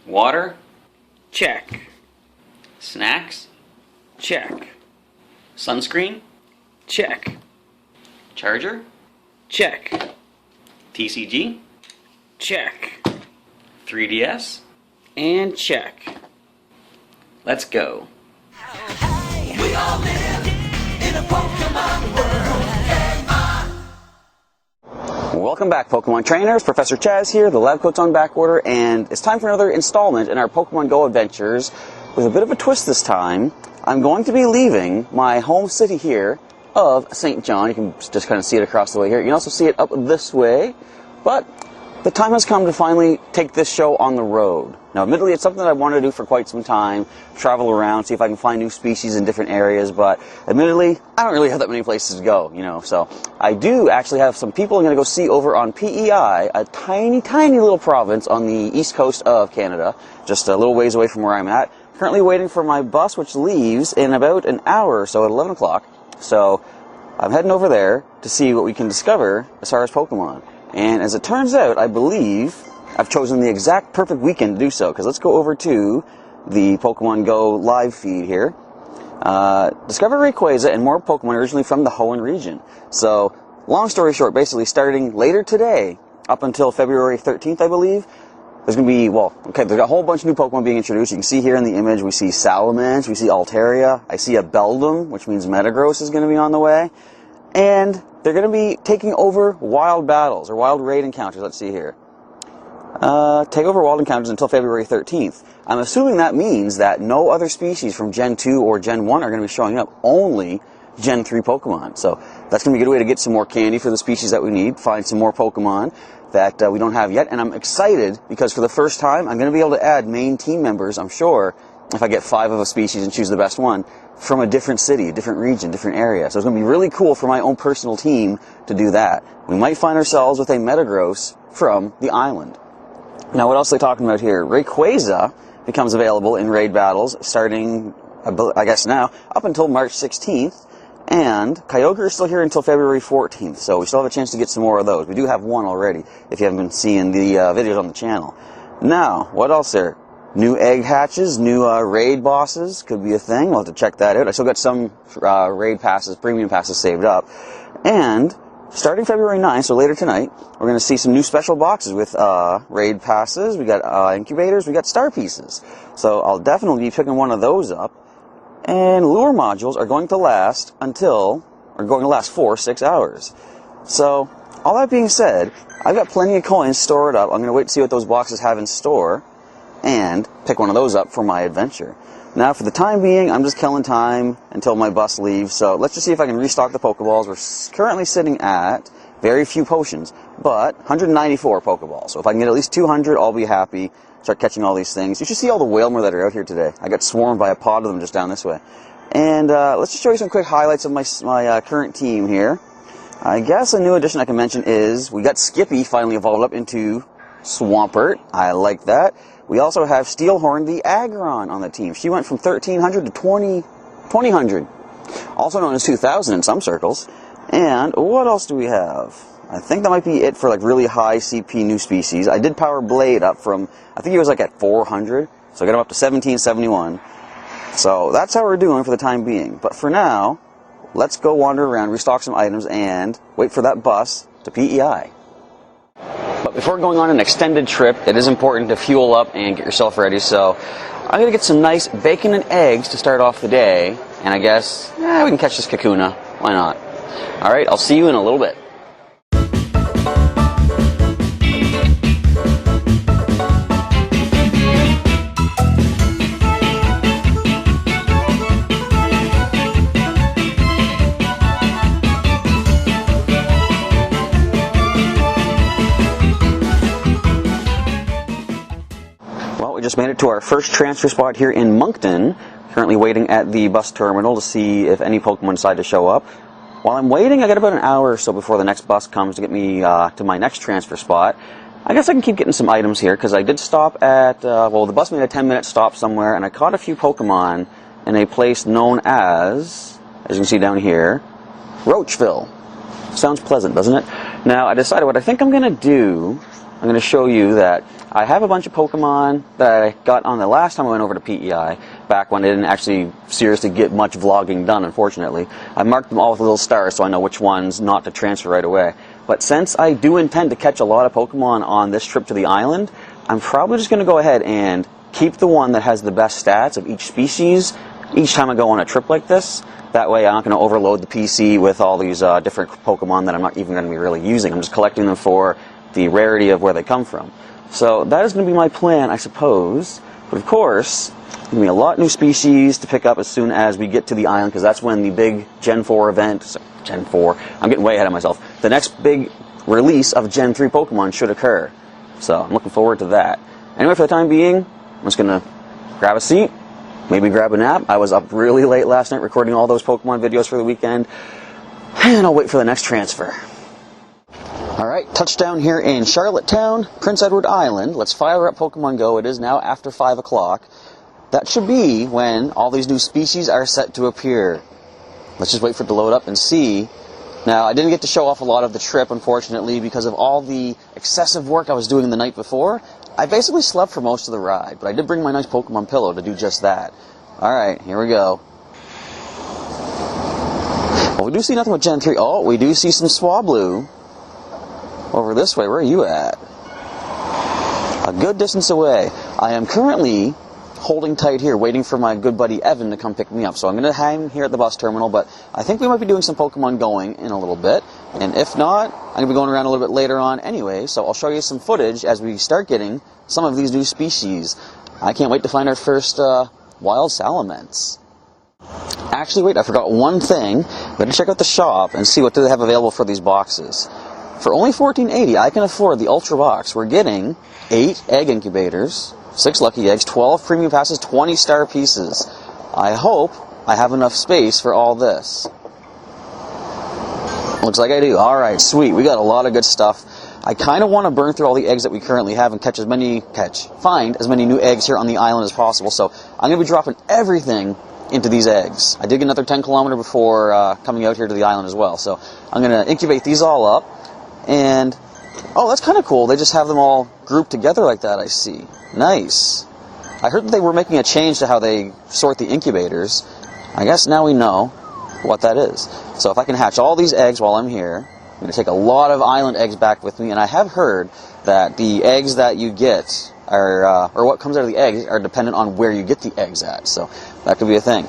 Water? Check. Snacks? Check. Sunscreen? Check. Charger? Check. TCG? Check. 3DS? And check. Let's go. We all live in a Pokemon world. Welcome back, Pokemon Trainers. Professor Chaz here, the lab coat's on back order, and it's time for another installment in our Pokemon GO adventures. With a bit of a twist this time, I'm going to be leaving my home city here of St. John. You can just kind of see it across the way here. You can also see it up this way, but the time has come to finally take this show on the road. Now, admittedly, it's something that I wanted to do for quite some time, travel around, see if I can find new species in different areas, but admittedly, I don't really have that many places to go, so I do actually have some people I'm going to go see over on PEI, a tiny, tiny little province on the east coast of Canada, just a little ways away from where I'm at. Currently waiting for my bus, which leaves in about an hour or so at 11 o'clock, so I'm heading over there to see what we can discover as far as Pokemon. And as it turns out, I believe I've chosen the exact perfect weekend to do so, because let's go over to the Pokemon GO live feed here. Discover Rayquaza and more Pokemon originally from the Hoenn region. So, long story short, basically starting later today, up until February 13th, I believe, there's going to be, there's a whole bunch of new Pokemon being introduced. You can see here in the image, we see Salamence, we see Altaria, I see a Beldum, which means Metagross is going to be on the way. And they're going to be taking over wild battles, or wild raid encounters, let's see here. Take over wild encounters until February 13th. I'm assuming that means that no other species from Gen 2 or Gen 1 are going to be showing up, only Gen 3 Pokemon. So that's going to be a good way to get some more candy for the species that we need, find some more Pokemon that we don't have yet. And I'm excited because for the first time, I'm going to be able to add main team members, I'm sure, if I get 5 of a species and choose the best one, from a different city, a different region, different area. So it's going to be really cool for my own personal team to do that. We might find ourselves with a Metagross from the island. Now, what else are they talking about here? Rayquaza becomes available in raid battles starting, I guess now, up until March 16th. And Kyogre is still here until February 14th, so we still have a chance to get some more of those. We do have one already, if you haven't been seeing the videos on the channel. Now, what else there? New egg hatches, new raid bosses could be a thing. We'll have to check that out. I still got some raid passes, premium passes saved up. And starting February 9th, so later tonight, we're going to see some new special boxes with raid passes. We got incubators, we got star pieces. So I'll definitely be picking one of those up. And lure modules are going to last for 6 hours. So, all that being said, I've got plenty of coins stored up. I'm going to wait to see what those boxes have in store and pick one of those up for my adventure. Now, for the time being, I'm just killing time until my bus leaves, so let's just see if I can restock the Pokeballs. We're currently sitting at very few potions, but 194 Pokeballs. So if I can get at least 200, I'll be happy. Start catching all these things. You should see all the Whalmer that are out here today. I got swarmed by a pod of them just down this way. And let's just show you some quick highlights of my current team here. I guess a new addition I can mention is we got Skippy finally evolved up into Swampert. I like that. We also have Steelhorn the Aggron on the team. She went from 1300 to 2000, also known as 2000 in some circles. And what else do we have? I think that might be it for like really high CP new species. I did power Blade up from, I think he was like at 400, so I got him up to 1771. So that's how we're doing for the time being. But for now, let's go wander around, restock some items, and wait for that bus to PEI. But before going on an extended trip, it is important to fuel up and get yourself ready. So I'm going to get some nice bacon and eggs to start off the day. And I guess, we can catch this Kakuna. Why not? Alright, I'll see you in a little bit. We just made it to our first transfer spot here in Moncton. Currently waiting at the bus terminal to see if any Pokemon decide to show up. While I'm waiting, I got about an hour or so before the next bus comes to get me to my next transfer spot. I guess I can keep getting some items here because I did stop at, the bus made a 10-minute stop somewhere, and I caught a few Pokemon in a place known as you can see down here, Roachville. Sounds pleasant, doesn't it? Now, I decided what I think I'm going to do I'm going to show you that I have a bunch of Pokemon that I got on the last time I went over to PEI, back when I didn't actually seriously get much vlogging done, unfortunately. I marked them all with little stars so I know which ones not to transfer right away. But since I do intend to catch a lot of Pokemon on this trip to the island, I'm probably just going to go ahead and keep the one that has the best stats of each species each time I go on a trip like this. That way I'm not going to overload the PC with all these different Pokemon that I'm not even going to be really using. I'm just collecting them for the rarity of where they come from. So that is going to be my plan, I suppose. But of course, there's going to be a lot of new species to pick up as soon as we get to the island, because that's when the big Gen 4 event, Gen 4, I'm getting way ahead of myself. The next big release of Gen 3 Pokemon should occur. So I'm looking forward to that. Anyway, for the time being, I'm just going to grab a seat, maybe grab a nap. I was up really late last night recording all those Pokemon videos for the weekend, and I'll wait for the next transfer. Alright, touchdown here in Charlottetown, Prince Edward Island. Let's fire up Pokemon Go. It is now after 5 o'clock. That should be when all these new species are set to appear. Let's just wait for it to load up and see. Now, I didn't get to show off a lot of the trip, unfortunately, because of all the excessive work I was doing the night before. I basically slept for most of the ride, but I did bring my nice Pokemon pillow to do just that. Alright, here we go. Well, we do see nothing with Gen 3. Oh, we do see some Swablu. Over this way. Where are you at? A good distance away. I am currently holding tight here, waiting for my good buddy Evan to come pick me up. So I'm going to hang here at the bus terminal, but I think we might be doing some Pokemon going in a little bit. And if not, I'm going to be going around a little bit later on anyway, so I'll show you some footage as we start getting some of these new species. I can't wait to find our first wild Salamence. Actually, wait, I forgot one thing. I'm going to check out the shop and see what do they have available for these boxes. For only $14.80, I can afford the Ultra Box. We're getting 8 egg incubators, 6 lucky eggs, 12 premium passes, 20 star pieces. I hope I have enough space for all this. Looks like I do. Alright, sweet. We got a lot of good stuff. I kind of want to burn through all the eggs that we currently have and find as many new eggs here on the island as possible. So I'm going to be dropping everything into these eggs. I did get another 10 kilometer before coming out here to the island as well. So I'm going to incubate these all up. And, oh, that's kind of cool. They just have them all grouped together like that, I see. Nice. I heard that they were making a change to how they sort the incubators. I guess now we know what that is. So if I can hatch all these eggs while I'm here, I'm going to take a lot of island eggs back with me. And I have heard that the eggs that you get are, or what comes out of the eggs, are dependent on where you get the eggs at. So that could be a thing.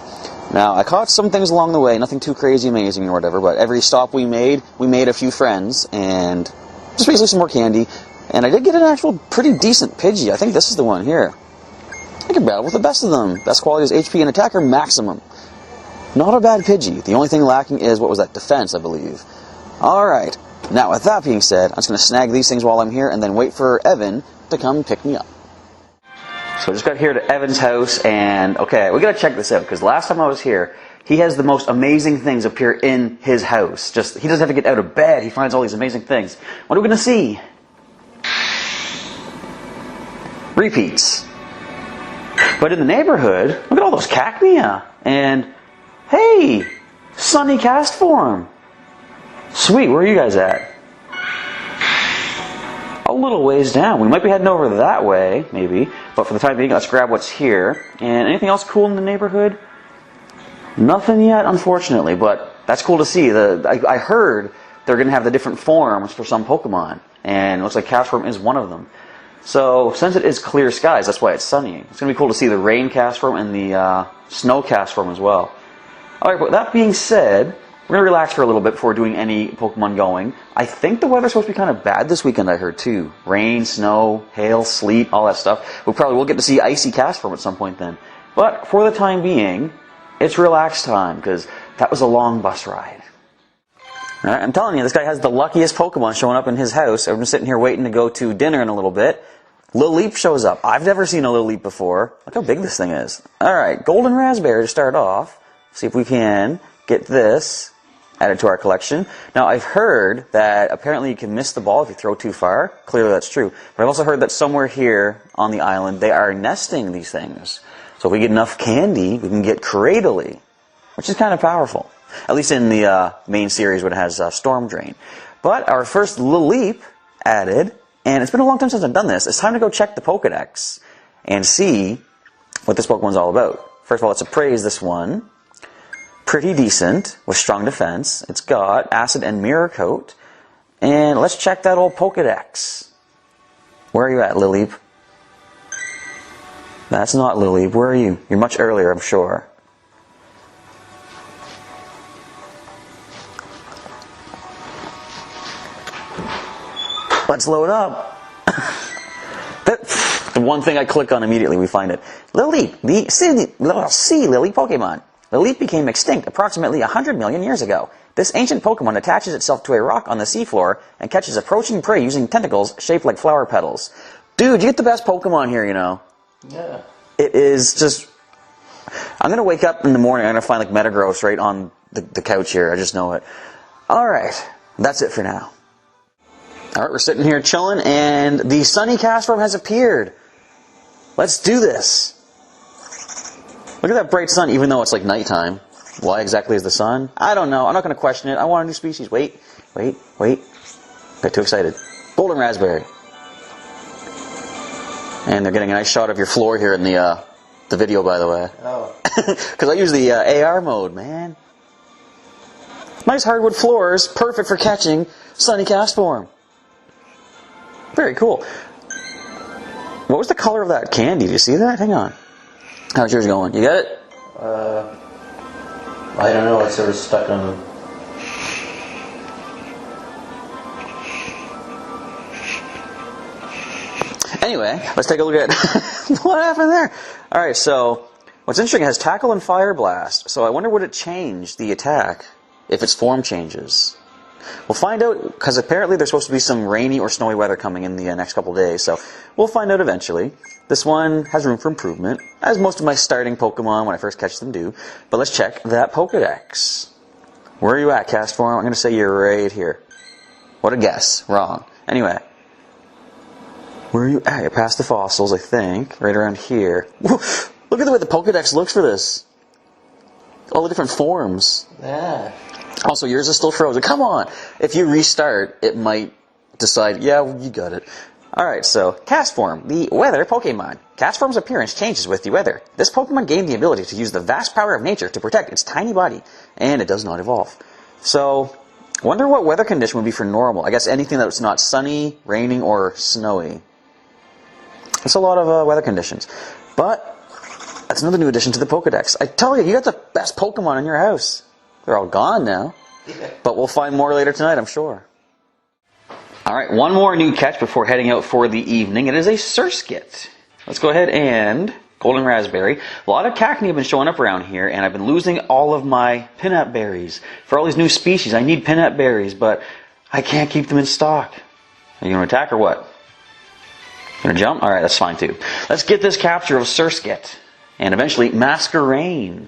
Now, I caught some things along the way, nothing too crazy amazing or whatever, but every stop we made a few friends, and just basically some more candy, and I did get an actual pretty decent Pidgey. I think this is the one here. I can battle with the best of them. Best quality is HP and attacker maximum. Not a bad Pidgey. The only thing lacking is, what was that, defense, I believe. Alright, now with that being said, I'm just going to snag these things while I'm here, and then wait for Evan to come pick me up. So I just got here to Evan's house, and okay, we gotta check this out, because last time I was here, he has the most amazing things appear in his house. Just, he doesn't have to get out of bed, he finds all these amazing things. What are we gonna see? Repeats. But in the neighborhood, look at all those Cacnea, and hey, Sunny Cast Form. Sweet, where are you guys at? A little ways down. We might be heading over that way, maybe. But for the time being, let's grab what's here. And anything else cool in the neighborhood? Nothing yet, unfortunately. But that's cool to see. I heard they're going to have the different forms for some Pokemon. And it looks like Castform is one of them. So, since it is clear skies, that's why it's sunny. It's going to be cool to see the Rain Castform and the Snow Castform as well. Alright, but that being said, we're going to relax for a little bit before doing any Pokemon going. I think the weather's supposed to be kind of bad this weekend, I heard, too. Rain, snow, hail, sleet, all that stuff. We probably will get to see Icy Castform at some point then. But for the time being, it's relax time, because that was a long bus ride. Alright, I'm telling you, this guy has the luckiest Pokemon showing up in his house. I've been sitting here waiting to go to dinner in a little bit. Lil shows up. I've never seen a Lil before. Look how big this thing is. Alright, Golden Raspberry to start off. See if we can get this added to our collection. Now, I've heard that apparently you can miss the ball if you throw too far. Clearly that's true. But I've also heard that somewhere here on the island, they are nesting these things. So if we get enough candy, we can get Cradily, which is kind of powerful. At least in the main series when it has Storm Drain. But our first Lil added, And it's been a long time since I've done this. It's time to go check the Pokedex and see what this Pokemon's all about. First of all, let's appraise this one. Pretty decent, with strong defense. It's got Acid and Mirror Coat. And let's check that old Pokedex. Where are you at, Lileep? That's not Lileep. Where are you? You're much earlier, I'm sure. Let's load up. The one thing I click on immediately, we find it. Lileep, the sea lily Pokemon. Lileep became extinct approximately 100 million years ago. This ancient Pokemon attaches itself to a rock on the seafloor and catches approaching prey using tentacles shaped like flower petals. Dude, you get the best Pokemon here, you know. Yeah. It is just... I'm going to wake up in the morning, I'm going to find like Metagross right on the couch here. I just know it. Alright, that's it for now. Alright, we're sitting here chilling, and the Sunny Castform has appeared. Let's do this. Look at that bright sun, even though it's like nighttime. Why exactly is the sun? I don't know. I'm not going to question it. I want a new species. Wait. Got too excited. Golden Raspberry. And they're getting a nice shot of your floor here in the video, by the way. Oh. Because I use the AR mode, man. Nice hardwood floors, perfect for catching Sunny Castform. Very cool. What was the color of that candy? Did you see that? Hang on. How's yours going? You got it? I don't know. It's sort of stuck on. Anyway, let's take a look at what happened there. Alright, so what's interesting, it has Tackle and Fire Blast. So I wonder would it change the attack if its form changes. We'll find out, because apparently there's supposed to be some rainy or snowy weather coming in the next couple days, so we'll find out eventually. This one has room for improvement, as most of my starting Pokemon when I first catch them do. But let's check that Pokedex. Where are you at, Castform? I'm going to say you're right here. What a guess. Wrong. Anyway. Where are you at? You're past the fossils, I think. Right around here. Whoa, look at the way the Pokedex looks for this. All the different forms. Yeah. Also, yours is still frozen. Come on! If you restart, it might decide, yeah, you got it. Alright, so, Castform, the weather Pokemon. Castform's appearance changes with the weather. This Pokemon gained the ability to use the vast power of nature to protect its tiny body, and it does not evolve. So, wonder what weather condition would be for normal. I guess anything that's not sunny, raining, or snowy. That's a lot of weather conditions. But, that's another new addition to the Pokedex. I tell you, you got the best Pokemon in your house. They're all gone now. But we'll find more later tonight, I'm sure. Alright, one more new catch before heading out for the evening. It is a Surskit. Let's go ahead and... Golden Raspberry. A lot of Cacnea have been showing up around here, and I've been losing all of my Pinap Berries. For all these new species, I need Pinap Berries, but I can't keep them in stock. Are you going to attack or what? Going to jump? Alright, that's fine too. Let's get this capture of Surskit. And eventually, Masquerain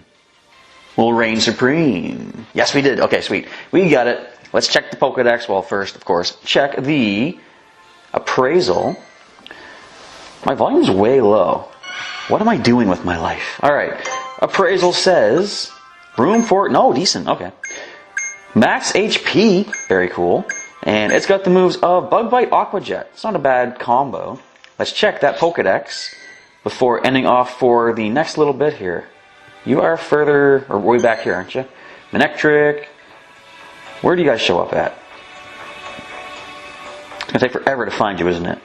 will reign supreme. Yes, we did. Okay, sweet. We got it. Let's check the Pokedex. Well, first, of course, check the appraisal. My volume's way low. What am I doing with my life? Alright. Appraisal says... Room for... No, decent. Okay. Max HP. Very cool. And it's got the moves of Bug Bite, Aqua Jet. It's not a bad combo. Let's check that Pokedex before ending off for the next little bit here. You are further, or way back here, aren't you? Manectric. Where do you guys show up at? It's going to take forever to find you, isn't it?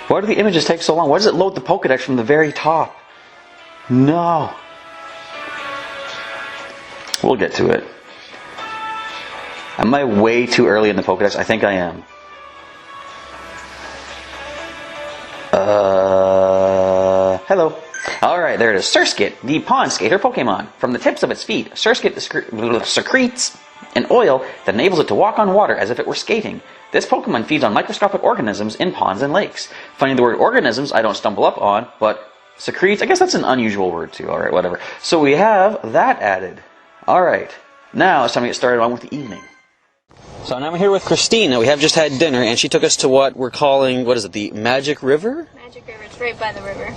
Why do the images take so long? Why does it load the Pokedex from the very top? No. We'll get to it. Am I way too early in the Pokedex? I think I am. Hello. Alright, there it is. Surskit, the pond skater Pokemon. From the tips of its feet, Surskit secretes an oil that enables it to walk on water as if it were skating. This Pokemon feeds on microscopic organisms in ponds and lakes. Finding the word organisms I don't stumble up on, but secretes, I guess that's an unusual word too. Alright, whatever. So we have that added. Alright, now it's time to get started on with the evening. So now I'm here with Christina. We have just had dinner, and she took us to what we're calling, what is it, the Magic River? Magic River, it's right by the river.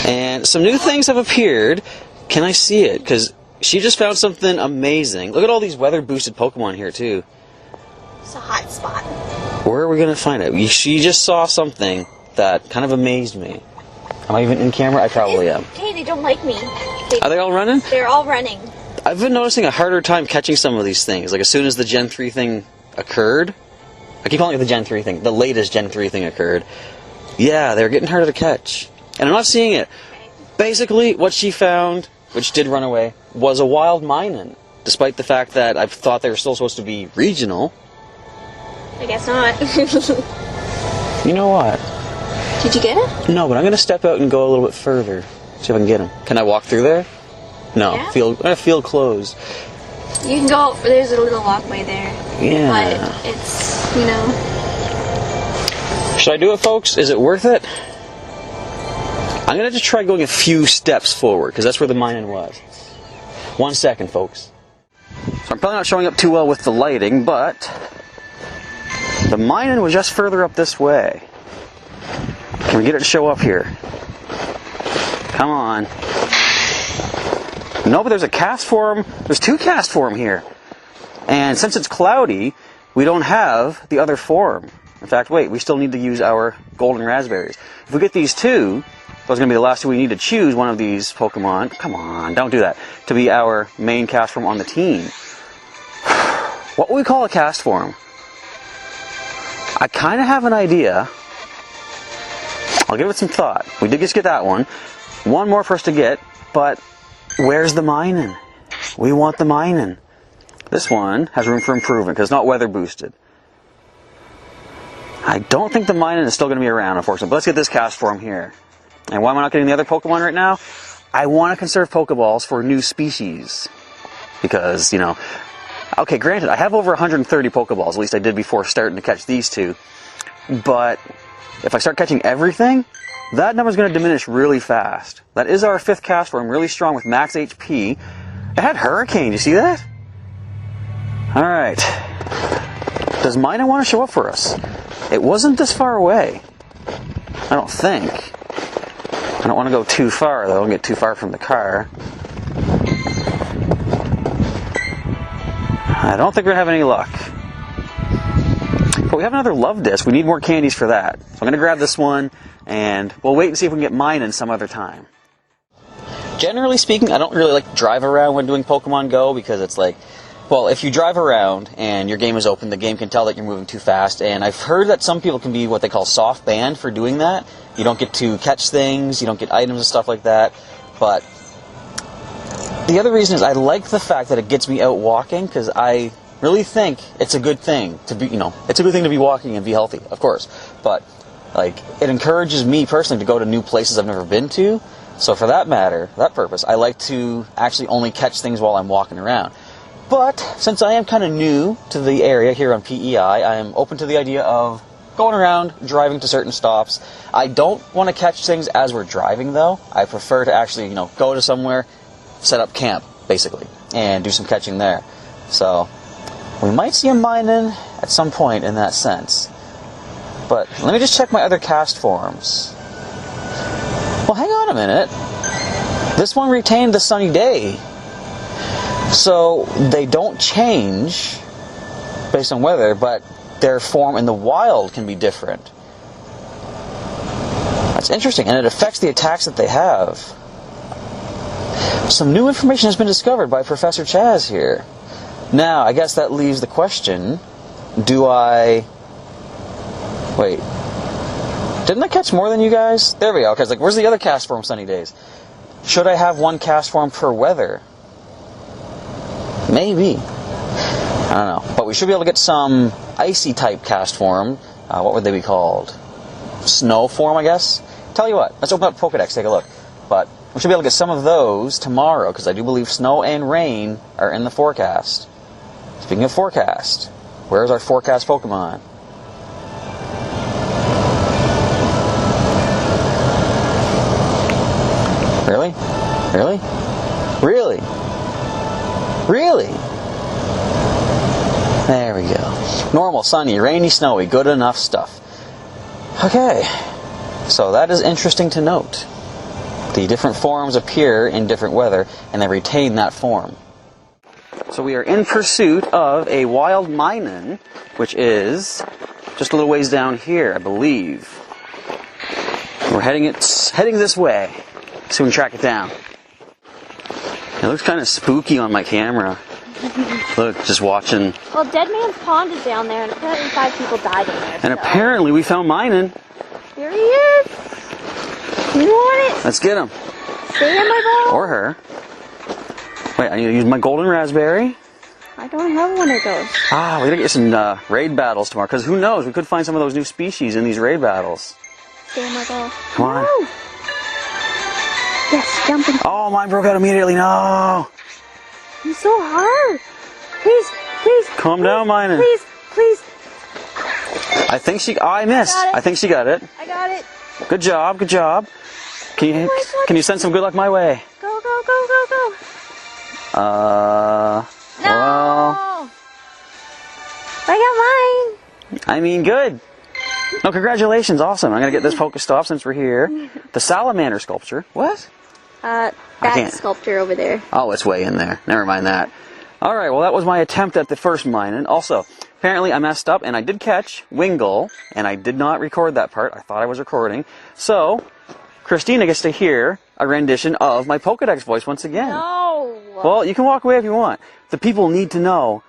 And some new things have appeared. Can I see it? Because she just found something amazing. Look at all these weather-boosted Pokemon here, too. It's a hot spot. Where are we going to find it? She just saw something that kind of amazed me. Am I even in camera? I probably am. Okay, they don't like me. Are they all running? They're all running. I've been noticing a harder time catching some of these things. Like as soon as the Gen 3 thing occurred, I keep calling it the Gen 3 thing, the latest Gen 3 thing occurred. Yeah, they're getting harder to catch. And I'm not seeing it. Basically, what she found, which did run away, was a wild Minun. Despite the fact that I thought they were still supposed to be regional. I guess not. You know what? Did you get it? No, but I'm going to step out and go a little bit further. See if I can get him. Can I walk through there? No, Yeah? field closed. You can go. There's a little walkway there. Yeah. But it's, you know. Should I do it, folks? Is it worth it? I'm going to just try going a few steps forward, because that's where the Minun was. 1 second, folks. So I'm probably not showing up too well with the lighting, but the Minun was just further up this way. Can we get it to show up here? Come on. No, but there's a cast form. There's 2 cast form here. And since it's cloudy, we don't have the other form. In fact, wait, we still need to use our golden raspberries. If we get these 2, those are going to be the last 2 we need to choose one of these Pokemon. Come on, don't do that. To be our main cast form on the team. What would we call a cast form? I kind of have an idea. I'll give it some thought. We did just get that one. One more for us to get, but where's the Minun? We want the Minun. This one has room for improvement because it's not weather boosted. I don't think the Minun is still going to be around, unfortunately. But let's get this cast form here. And why am I not getting the other Pokemon right now? I want to conserve Pokeballs for new species. Because, you know... Okay, granted, I have over 130 Pokeballs. At least I did before starting to catch these 2. But if I start catching everything, that number's going to diminish really fast. That is our 5th cast form, really strong with max HP. It had Hurricane, you see that? Alright. Does Minun want to show up for us? It wasn't this far away. I don't think. I don't want to go too far, though. I'll get too far from the car. I don't think we're going to have any luck. But we have another love disc. We need more candies for that. So I'm going to grab this one, and we'll wait and see if we can get Minun some other time. Generally speaking, I don't really like to drive around when doing Pokemon Go because it's like, well, if you drive around and your game is open, the game can tell that you're moving too fast. And I've heard that some people can be what they call soft banned for doing that. You don't get to catch things, you don't get items and stuff like that. But the other reason is I like the fact that it gets me out walking because I really think it's a good thing to be, you know, it's a good thing to be walking and be healthy, of course. But, like, it encourages me personally to go to new places I've never been to. So for that matter, that purpose, I like to actually only catch things while I'm walking around. But since I am kind of new to the area here on PEI, I am open to the idea of going around, driving to certain stops. I don't want to catch things as we're driving, though. I prefer to actually, you know, go to somewhere, set up camp, basically, and do some catching there. So we might see a Minun at some point in that sense. But let me just check my other cast forms. Well, hang on a minute. This one retained the Sunny Day. So they don't change based on weather, but their form in the wild can be different. That's interesting, and it affects the attacks that they have. Some new information has been discovered by Professor Chaz here. Now, I guess that leaves the question, do I... Wait. Didn't I catch more than you guys? There we go, because like, where's the other cast form Sunny Days? Should I have one cast form per weather? Maybe. I don't know. But we should be able to get some icy type cast form. What would they be called? Snow form, I guess? Tell you what, let's open up Pokedex, take a look. But we should be able to get some of those tomorrow, because I do believe snow and rain are in the forecast. Speaking of forecast, where's our forecast Pokemon? Really? Really? Really? Really? There we go. Normal, sunny, rainy, snowy, good enough stuff. Okay. So that is interesting to note. The different forms appear in different weather, and they retain that form. So we are in pursuit of a wild Minun, which is just a little ways down here, I believe. We're heading this way. So we can track it down. It looks kind of spooky on my camera. Look, just watching. Well, Dead Man's Pond is down there, and apparently 5 people died in there. And apparently we found mining. Here he is. You want it? Let's get him. Stay in my ball. Or her. Wait, I need to use my golden raspberry. I don't have one of those. Ah, we gotta get some raid battles tomorrow, because who knows, we could find some of those new species in these raid battles. Stay in my ball. Come on. No. Yes, jumping. Oh, mine broke out immediately. No. He's so hard. Please, please. Calm down, Miner. Please, please. I think she. Oh, I missed. Got it. I think she got it. I got it. Good job. Good job. Can you send some good luck my way? Go, go, go, go, go. No. Well, I got mine. I mean, good. No, congratulations. Awesome. I'm gonna get this Pokestop since we're here. The salamander sculpture. What? That can't. sculpture over there. Oh, it's way in there. Never mind that. All right. Well, that was my attempt at the first mine, and also. Apparently I messed up, and I did catch Wingull, and I did not record that part. I thought I was recording. So, Christina gets to hear a rendition of my Pokedex voice once again. No! Well, you can walk away if you want. The people need to know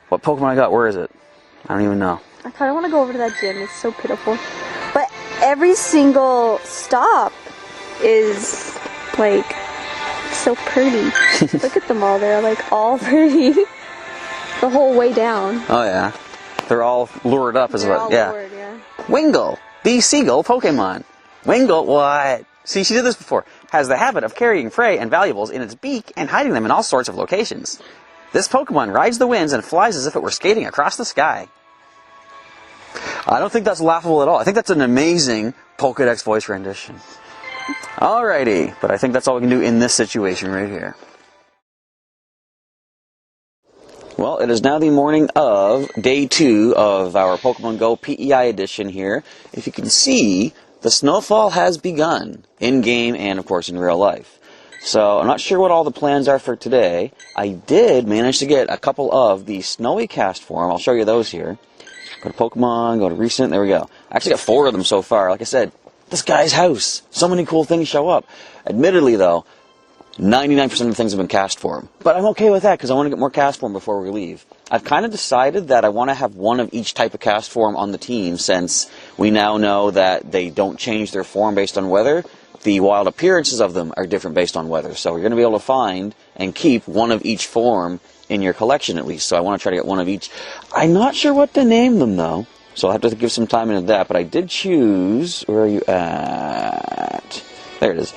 what Pokemon I got. Where is it? I don't even know. I kind of want to go over to that gym. It's so pitiful. But every single stop is, like, so pretty. Look at them all. They're, like, all pretty. The whole way down. Oh, yeah. They're all lured up as well. Yeah. Lured, yeah. Wingull, the seagull Pokemon. Wingull, what? See, she did this before. Has the habit of carrying prey and valuables in its beak and hiding them in all sorts of locations. This Pokemon rides the winds and flies as if it were skating across the sky. I don't think that's laughable at all. I think that's an amazing Pokedex voice rendition. Alrighty, but I think that's all we can do in this situation right here. Well, it is now the morning of day 2 of our Pokemon GO PEI edition here. If you can see, the snowfall has begun, in-game and, of course, in real life. So, I'm not sure what all the plans are for today. I did manage to get a couple of the snowy cast form. I'll show you those here. Go to Pokemon, go to Recent, there we go. I actually got 4 of them so far. Like I said, this guy's house. So many cool things show up. Admittedly, though, 99% of the things have been cast form. But I'm okay with that because I want to get more cast form before we leave. I've kind of decided that I want to have one of each type of cast form on the team since we now know that they don't change their form based on weather. The wild appearances of them are different based on weather. So you're going to be able to find and keep one of each form in your collection at least. So I want to try to get one of each. I'm not sure what to name them though. So I'll have to give some time into that. But I did choose... Where are you at? There it is.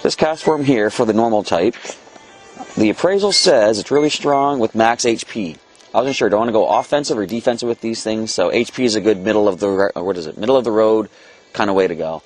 This cast form here for the normal type, the appraisal says it's really strong with max HP. I wasn't sure, do I want to go offensive or defensive with these things? So HP is a good middle of the road kind of way to go.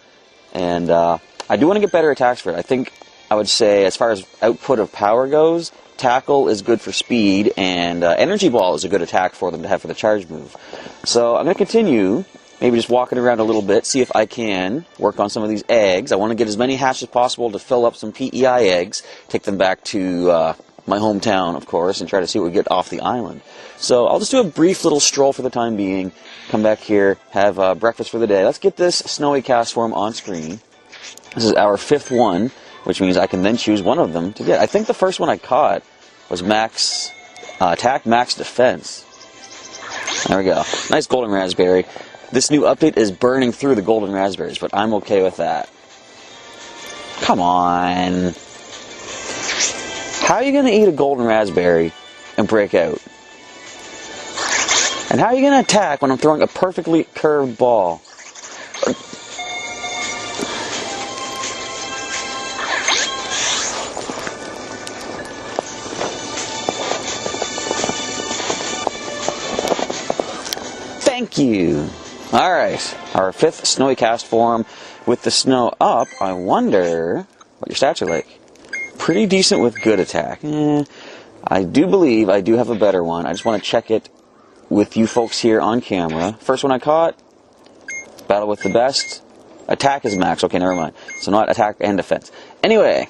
And I do want to get better attacks for it. I think I would say as far as output of power goes, Tackle is good for speed, and Energy Ball is a good attack for them to have for the charge move. So I'm going to continue. Maybe just walking around a little bit, see if I can work on some of these eggs. I want to get as many hatches as possible to fill up some PEI eggs, take them back to my hometown, of course, and try to see what we get off the island. So I'll just do a brief little stroll for the time being, come back here, have breakfast for the day. Let's get this snowy cast form on screen. This is our 5th one, which means I can then choose one of them to get. I think the first one I caught was max attack, max defense. There we go. Nice golden raspberry. This new update is burning through the golden raspberries, but I'm okay with that. Come on. How are you going to eat a golden raspberry and break out? And how are you going to attack when I'm throwing a perfectly curved ball? Thank you. Alright, our 5th snowy cast form. With the snow up, I wonder what your stats are like. Pretty decent with good attack. I do believe I do have a better one. I just want to check it with you folks here on camera. First one I caught, battle with the best. Attack is max. Okay, never mind. So not attack and defense. Anyway,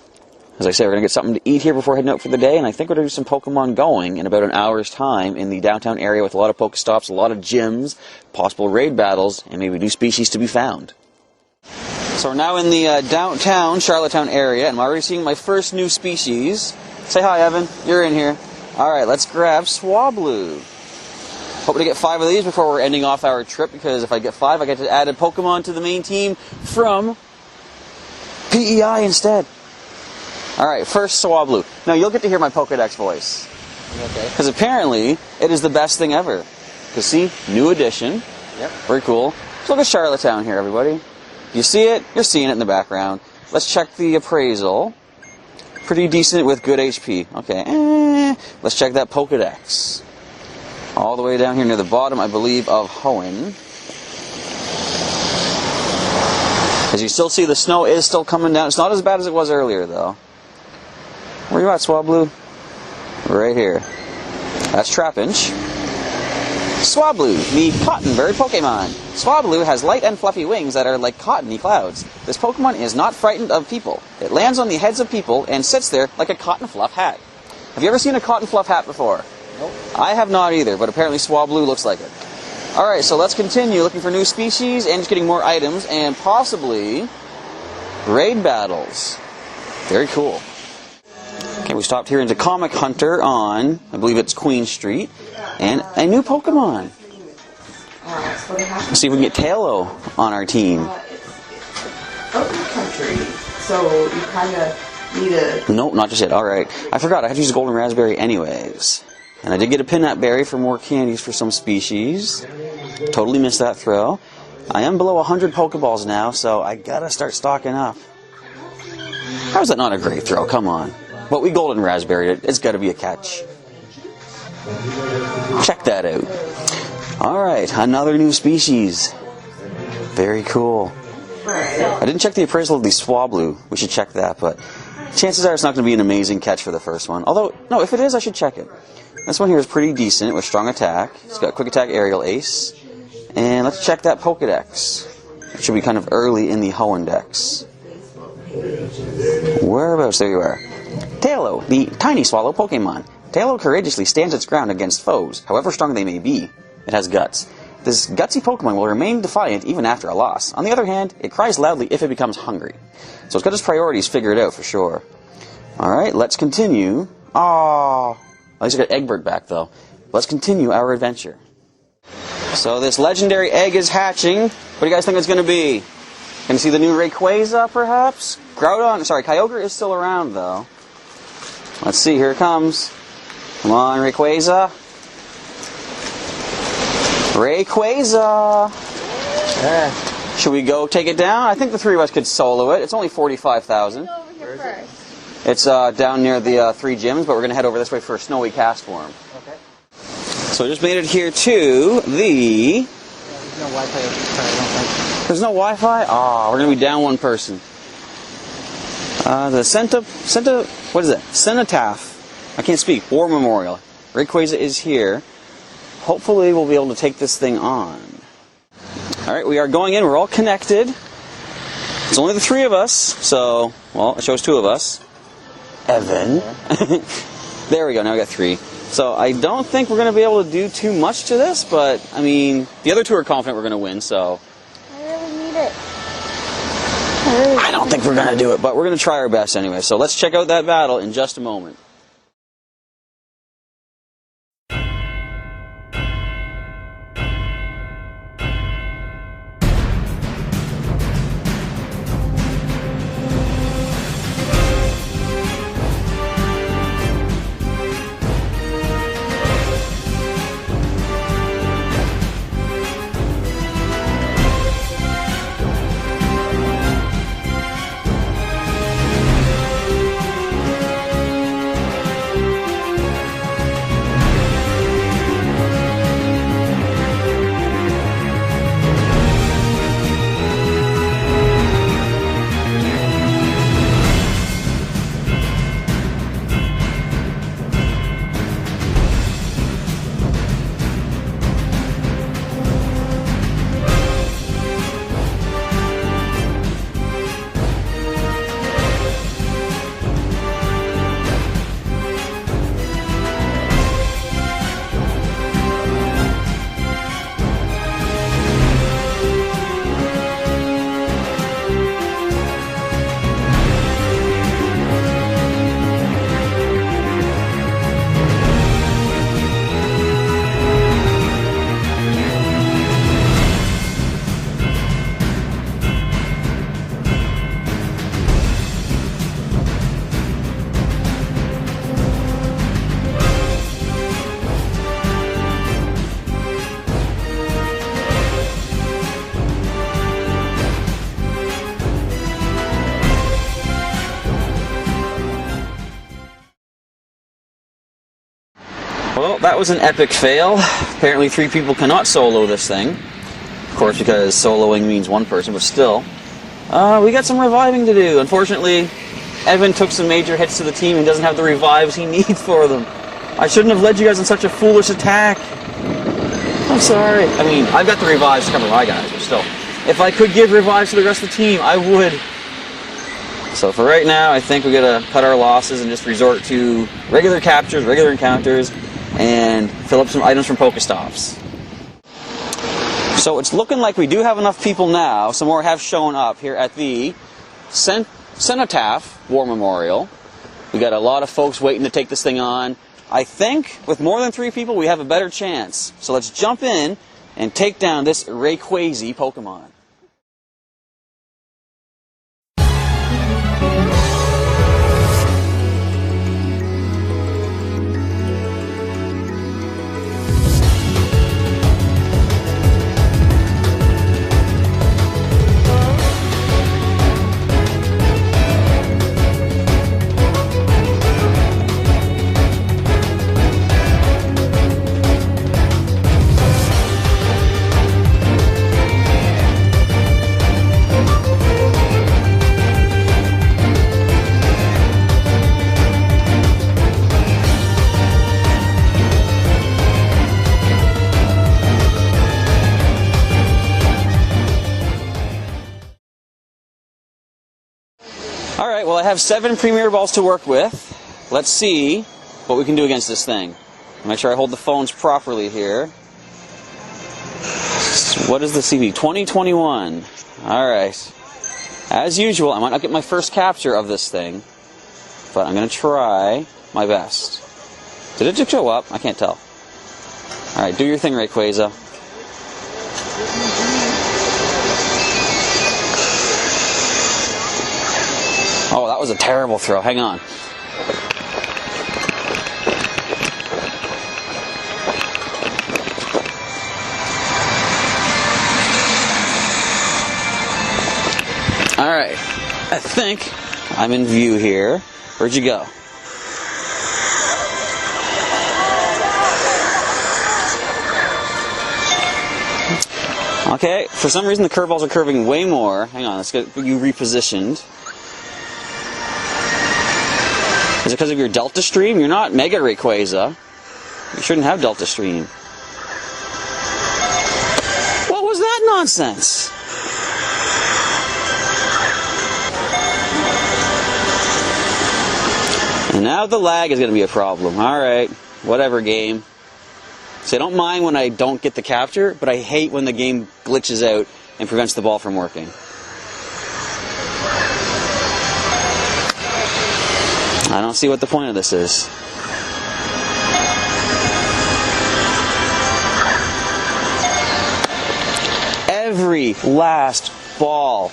As I say, we're going to get something to eat here before heading out for the day, and I think we're going to do some Pokemon going in about an hour's time in the downtown area with a lot of Pokestops, a lot of gyms, possible raid battles, and maybe new species to be found. So we're now in the downtown Charlottetown area, and I'm already seeing my first new species. Say hi, Evan. You're in here. Alright, let's grab Swablu. Hoping to get 5 of these before we're ending off our trip, because if I get 5, I get to add a Pokemon to the main team from PEI instead. Alright, first Swablu. Now you'll get to hear my Pokedex voice. Okay. Because apparently, it is the best thing ever. Because see, new edition. Yep. Very cool. Let's look at Charlottetown here, everybody. You see it? You're seeing it in the background. Let's check the appraisal. Pretty decent with good HP. Okay. Let's check that Pokedex. All the way down here near the bottom, I believe, of Hoenn. As you still see, the snow is still coming down. It's not as bad as it was earlier, though. Where are you at, Swablu? Right here. That's Trapinch. Swablu, the cotton-bird Pokemon. Swablu has light and fluffy wings that are like cottony clouds. This Pokemon is not frightened of people. It lands on the heads of people and sits there like a cotton fluff hat. Have you ever seen a cotton fluff hat before? Nope. I have not either, but apparently Swablu looks like it. Alright, so let's continue looking for new species and just getting more items and possibly raid battles. Very cool. Okay, we stopped here into Comic Hunter on, I believe it's Queen Street, and a new Pokemon. Let's see if we can get Tailo on our team. Country, so you kind of need a... Nope, not just yet. Alright. I forgot, I have to use a Golden Raspberry anyways. And I did get a Pinap Berry for more candies for some species. Totally missed that throw. I am below 100 Pokeballs now, so I gotta start stocking up. How is that not a great throw? Come on. But we Golden Raspberry it. It's gotta be a catch. Check that out. Alright, another new species. Very cool. I didn't check the appraisal of the Swablu. We should check that, but chances are it's not going to be an amazing catch for the first one. Although, no, if it is, I should check it. This one here is pretty decent with strong attack. It's got quick attack, aerial ace. And let's check that Pokedex. It should be kind of early in the Hoenn Dex. Whereabouts? There you are. Tailo, the tiny swallow Pokemon. Tailo courageously stands its ground against foes, however strong they may be. It has guts. This gutsy Pokemon will remain defiant even after a loss. On the other hand, it cries loudly if it becomes hungry. So it's got its priorities figured out for sure. Alright, let's continue. Aww. At least I got Egbert back though. Let's continue our adventure. So this legendary egg is hatching. What do you guys think it's going to be? Gonna see the new Rayquaza perhaps? Kyogre is still around though. Let's see, here it comes. Come on, Rayquaza. Rayquaza! Yeah. Should we go take it down? I think the three of us could solo it. It's only 45,000. Go over here first. It's down near the 3 gyms, but we're going to head over this way for a snowy cast form. Okay. So I just made it here to the... There's no Wi-Fi, I don't think. There's no Wi-Fi? Oh, we're going to be down one person. The what is it? Cenotaph. I can't speak. War Memorial. Rayquaza is here. Hopefully we'll be able to take this thing on. Alright, we are going in. We're all connected. It's only the 3 of us, so, well, it shows 2 of us. Evan. There we go, now we got 3. So I don't think we're going to be able to do too much to this, but, I mean, the other 2 are confident we're going to win, so... I really need it. I don't think we're going to do it, but we're going to try our best anyway. So let's check out that battle in just a moment. Well, that was an epic fail. Apparently 3 people cannot solo this thing. Of course, because soloing means 1 person, but still. We got some reviving to do. Unfortunately, Evan took some major hits to the team and doesn't have the revives he needs for them. I shouldn't have led you guys on such a foolish attack. I'm sorry. I mean, I've got the revives to cover my guys, but still. If I could give revives to the rest of the team, I would. So for right now, I think we gotta cut our losses and just resort to regular captures, regular encounters, and fill up some items from Pokestops. So it's looking like we do have enough people now. Some more have shown up here at the Cenotaph War Memorial. We got a lot of folks waiting to take this thing on. I think with more than 3 people, we have a better chance. So let's jump in and take down this Rayquaza Pokemon. Alright, well I have 7 Premier Balls to work with. Let's see what we can do against this thing. Make sure I hold the phones properly here. What is the CV? 2021. Alright. As usual, I might not get my first capture of this thing, but I'm going to try my best. Did it just show up? I can't tell. Alright, do your thing, Rayquaza. Oh, that was a terrible throw. Hang on. Alright. I think I'm in view here. Where'd you go? Okay, for some reason the curveballs are curving way more. Hang on, let's get you repositioned. Is it because of your Delta Stream? You're not Mega Rayquaza. You shouldn't have Delta Stream. What was that nonsense? And now the lag is going to be a problem. Alright, whatever, game. So I don't mind when I don't get the capture, but I hate when the game glitches out and prevents the ball from working. I don't see what the point of this is. Every last ball.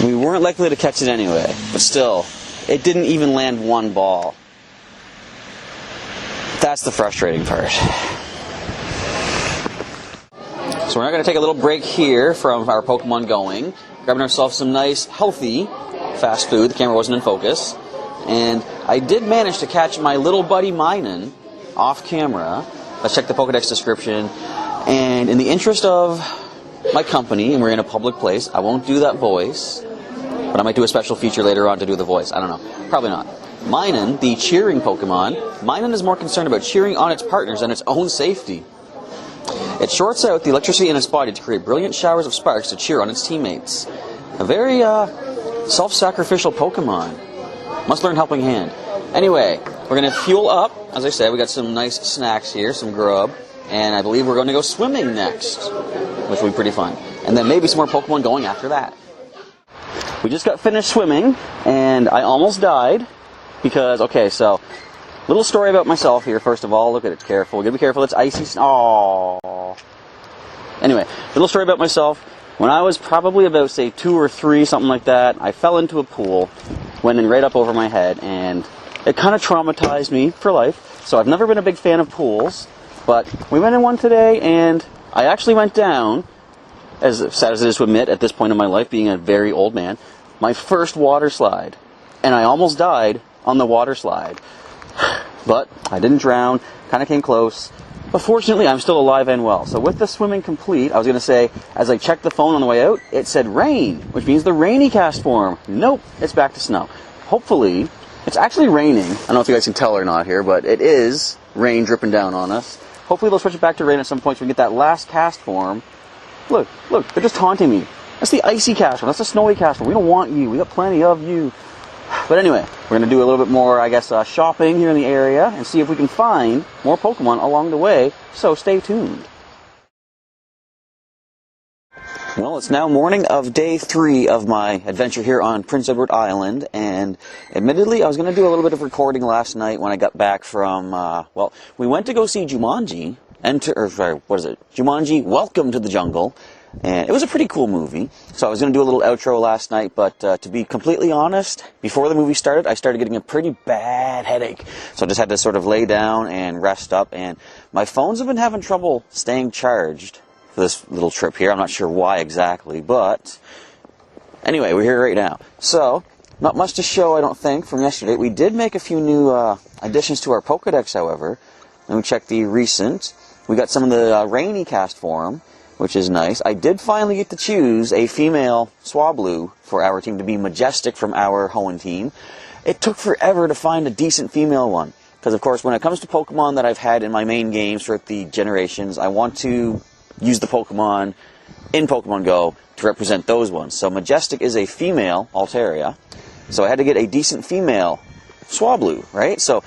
We weren't likely to catch it anyway, but still, it didn't even land 1 ball. That's the frustrating part. So we're now going to take a little break here from our Pokemon going, grabbing ourselves some nice, healthy fast food. The camera wasn't in focus. And I did manage to catch my little buddy Minun off camera. Let's check the Pokedex description. And in the interest of my company, and we're in a public place, I won't do that voice. But I might do a special feature later on to do the voice. I don't know. Probably not. Minun, the cheering Pokemon, Minun is more concerned about cheering on its partners than its own safety. It shorts out the electricity in its body to create brilliant showers of sparks to cheer on its teammates. A very self-sacrificial Pokemon. Must learn Helping Hand. Anyway, we're going to fuel up. As I said, we got some nice snacks here, some grub, and I believe we're going to go swimming next, which will be pretty fun. And then maybe some more Pokemon going after that. We just got finished swimming, and I almost died because, okay, so, little story about myself here, first of all. Look at it, careful. You gotta be careful, it's icy. Aww. Anyway, little story about myself. When I was probably about, say, 2 or 3, something like that, I fell into a pool, went in right up over my head, and it kind of traumatized me for life. So I've never been a big fan of pools, but we went in one today, and I actually went down, as sad as it is to admit at this point in my life, being a very old man, my first water slide. And I almost died on the water slide. But I didn't drown, kind of came close. But fortunately, I'm still alive and well. So with the swimming complete, I was going to say, as I checked the phone on the way out, it said rain, which means the rainy cast form. Nope, it's back to snow. Hopefully, it's actually raining. I don't know if you guys can tell or not here, but it is rain dripping down on us. Hopefully they'll switch it back to rain at some point so we can get that last cast form. Look, they're just taunting me. That's the icy cast form, that's the snowy cast form. We don't want you, we got plenty of you. But anyway, we're going to do a little bit more, I guess, shopping here in the area and see if we can find more Pokemon along the way, so stay tuned. Well, it's now morning of day 3 of my adventure here on Prince Edward Island, and admittedly, I was going to do a little bit of recording last night when I got back from, well, we went to go see Jumanji, Jumanji, Welcome to the Jungle. And it was a pretty cool movie. So I was going to do a little outro last night, but to be completely honest, before the movie started, I started getting a pretty bad headache. So I just had to sort of lay down and rest up. And my phones have been having trouble staying charged for this little trip here. I'm not sure why exactly, but anyway, we're here right now. So, not much to show, I don't think, from yesterday. We did make a few new additions to our Pokedex, however. Let me check the recent. We got some of the rainy cast form, which is nice. I did finally get to choose a female Swablu for our team to be Majestic from our Hoenn team. It took forever to find a decent female one, because of course when it comes to Pokemon that I've had in my main games throughout the generations, I want to use the Pokemon in Pokemon GO to represent those ones. So Majestic is a female Altaria, so I had to get a decent female Swablu, right? So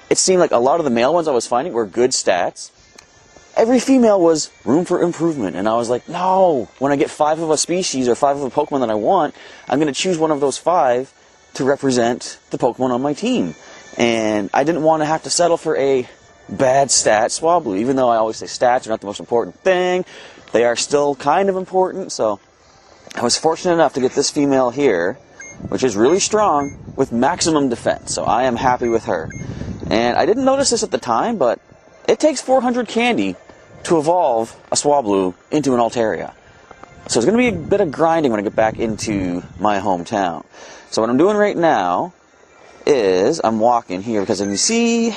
it seemed like a lot of the male ones I was finding were good stats. Every female was room for improvement, and I was like, no, when I get 5 of a species or 5 of a Pokemon that I want, I'm going to choose one of those 5 to represent the Pokemon on my team. And I didn't want to have to settle for a bad stat Swablu, even though I always say stats are not the most important thing. They are still kind of important, so I was fortunate enough to get this female here, which is really strong with maximum defense, so I am happy with her. And I didn't notice this at the time, but it takes 400 candy to evolve a Swablu into an Altaria. So it's going to be a bit of grinding when I get back into my hometown. So what I'm doing right now is I'm walking here because as you see,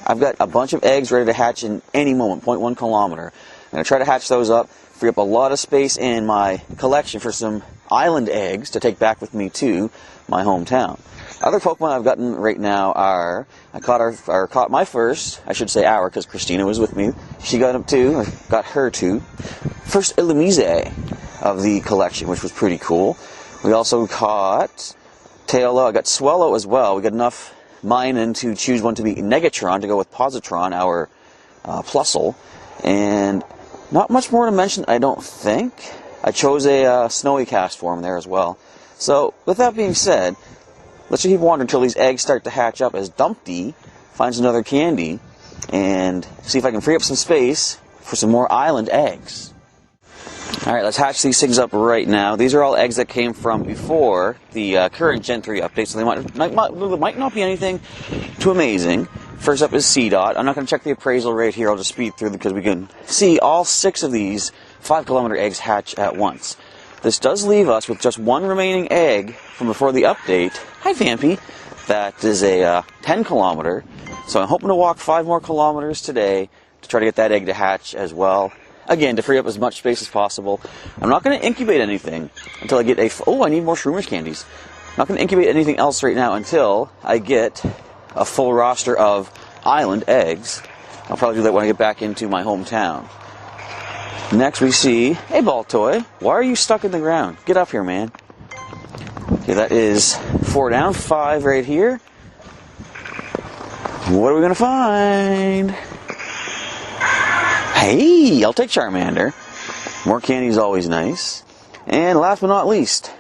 I've got a bunch of eggs ready to hatch in any moment, 0.1 kilometer. I'm going to try to hatch those up, free up a lot of space in my collection for some island eggs to take back with me to my hometown. Other Pokemon I've gotten right now are, I caught my first, I should say our, because Christina was with me. She got him too, I got her too. First Illumise of the collection, which was pretty cool. We also caught Tailo, I got Swellow as well. We got enough mining to choose one to be Negatron to go with Positron, our Plusle. And not much more to mention, I don't think. I chose a snowy cast form there as well. So, with that being said, let's just keep wandering until these eggs start to hatch up as Dumpty finds another candy and see if I can free up some space for some more island eggs. Alright, let's hatch these things up right now. These are all eggs that came from before the current Gen 3 update, so they might not be anything too amazing. First up is Seedot. I'm not going to check the appraisal rate here, I'll just speed through because we can see all 6 of these 5-kilometer eggs hatch at once. This does leave us with just one remaining egg from before the update. Hi, Vampy. That is a 10-kilometer. So I'm hoping to walk 5 more kilometers today to try to get that egg to hatch as well. Again, to free up as much space as possible. I'm not going to incubate anything until I get I need more Shroomish candies. I'm not going to incubate anything else right now until I get a full roster of island eggs. I'll probably do that when I get back into my hometown. Next we see a Baltoy. Why are you stuck in the ground? Get up here, man. Okay, that is 4 down, 5 right here. What are we going to find? Hey, I'll take Charmander. More candy is always nice. And last but not least,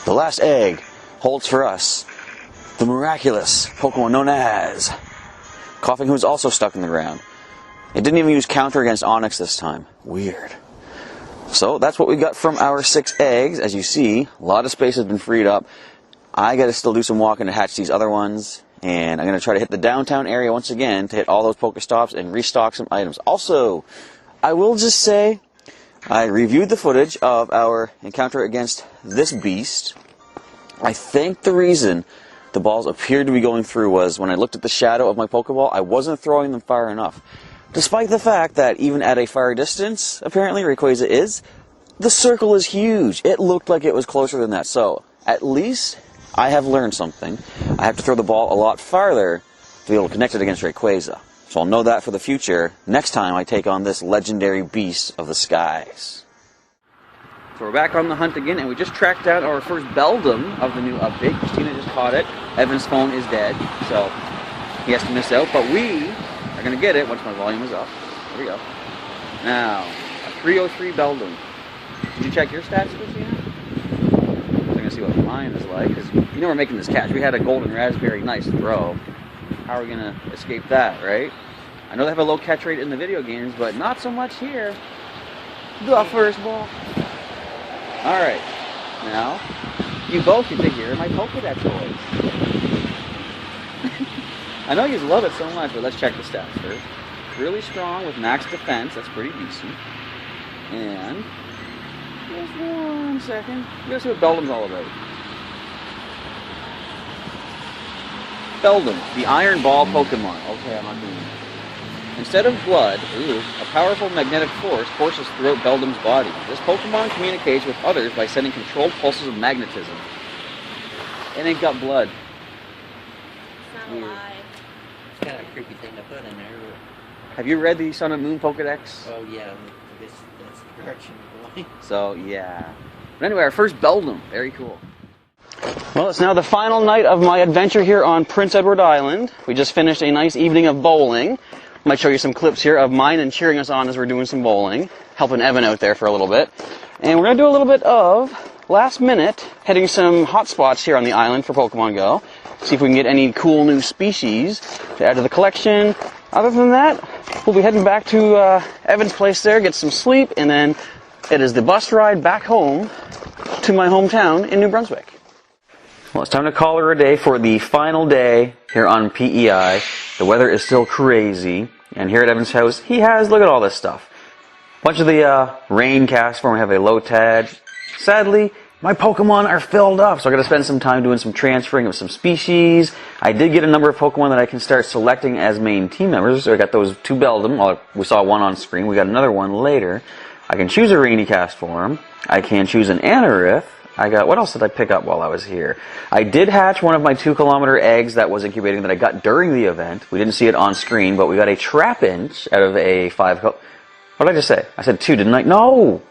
the last egg holds for us the miraculous Pokemon known as Coughing, who's also stuck in the ground. It didn't even use counter against Onix this time. Weird. So that's what we got from our 6 eggs. As you see, a lot of space has been freed up. I got to still do some walking to hatch these other ones. And I'm going to try to hit the downtown area once again to hit all those Pokestops and restock some items. Also, I will just say, I reviewed the footage of our encounter against this beast. I think the reason the balls appeared to be going through was when I looked at the shadow of my Pokeball, I wasn't throwing them far enough. Despite the fact that even at a far distance, apparently Rayquaza is, the circle is huge. It looked like it was closer than that. So, at least I have learned something. I have to throw the ball a lot farther to be able to connect it against Rayquaza. So I'll know that for the future next time I take on this legendary beast of the skies. So we're back on the hunt again, and we just tracked down our first Beldum of the new update. Christina just caught it. Evan's phone is dead, so he has to miss out. But we are going to get it once my volume is up. There we go. Now, a 303 Beldum. Did you check your stats, Christina? I'm going to see what mine is like, because you know we're making this catch. We had a golden raspberry nice throw. How are we going to escape that, right? I know they have a low catch rate in the video games, but not so much here. The first ball. Alright, now, you both get to hear my Pokédex voice. I know you love it so much, but let's check the stats first. Really strong with max defense, that's pretty decent. And, just 1 second, let's see what Beldum's all about. Beldum, the Iron Ball Pokemon. Okay, I'm not doing it. Instead of blood, a powerful magnetic force courses throughout Beldum's body. This Pokemon communicates with others by sending controlled pulses of magnetism. It ain't got blood. It's not alive. It's kind of a creepy thing to put in there. Have you read the Sun and Moon Pokedex? Oh yeah, that's the direction we're going. So, yeah. But anyway, our first Beldum. Very cool. Well, it's now the final night of my adventure here on Prince Edward Island. We just finished a nice evening of bowling. I might show you some clips here of mine and cheering us on as we're doing some bowling. Helping Evan out there for a little bit. And we're going to do a little bit of, last minute, hitting some hot spots here on the island for Pokemon Go. See if we can get any cool new species to add to the collection. Other than that, we'll be heading back to Evan's place there, get some sleep, and then it is the bus ride back home to my hometown in New Brunswick. Well, it's time to call her a day for the final day here on PEI. The weather is still crazy, and here at Evan's house, he has, look at all this stuff. A bunch of the rain cast form have a low tag. Sadly, my Pokemon are filled up, so I'm going to spend some time doing some transferring of some species. I did get a number of Pokemon that I can start selecting as main team members. So I got those 2 Beldum. We saw one on screen. We got another one later. I can choose a rainy cast form. I can choose an Anorith. I got, what else did I pick up while I was here? I did hatch one of my 2-kilometer eggs that was incubating that I got during the event. We didn't see it on screen, but we got a Trapinch out of a 5. What did I just say? I said 2, didn't I? No!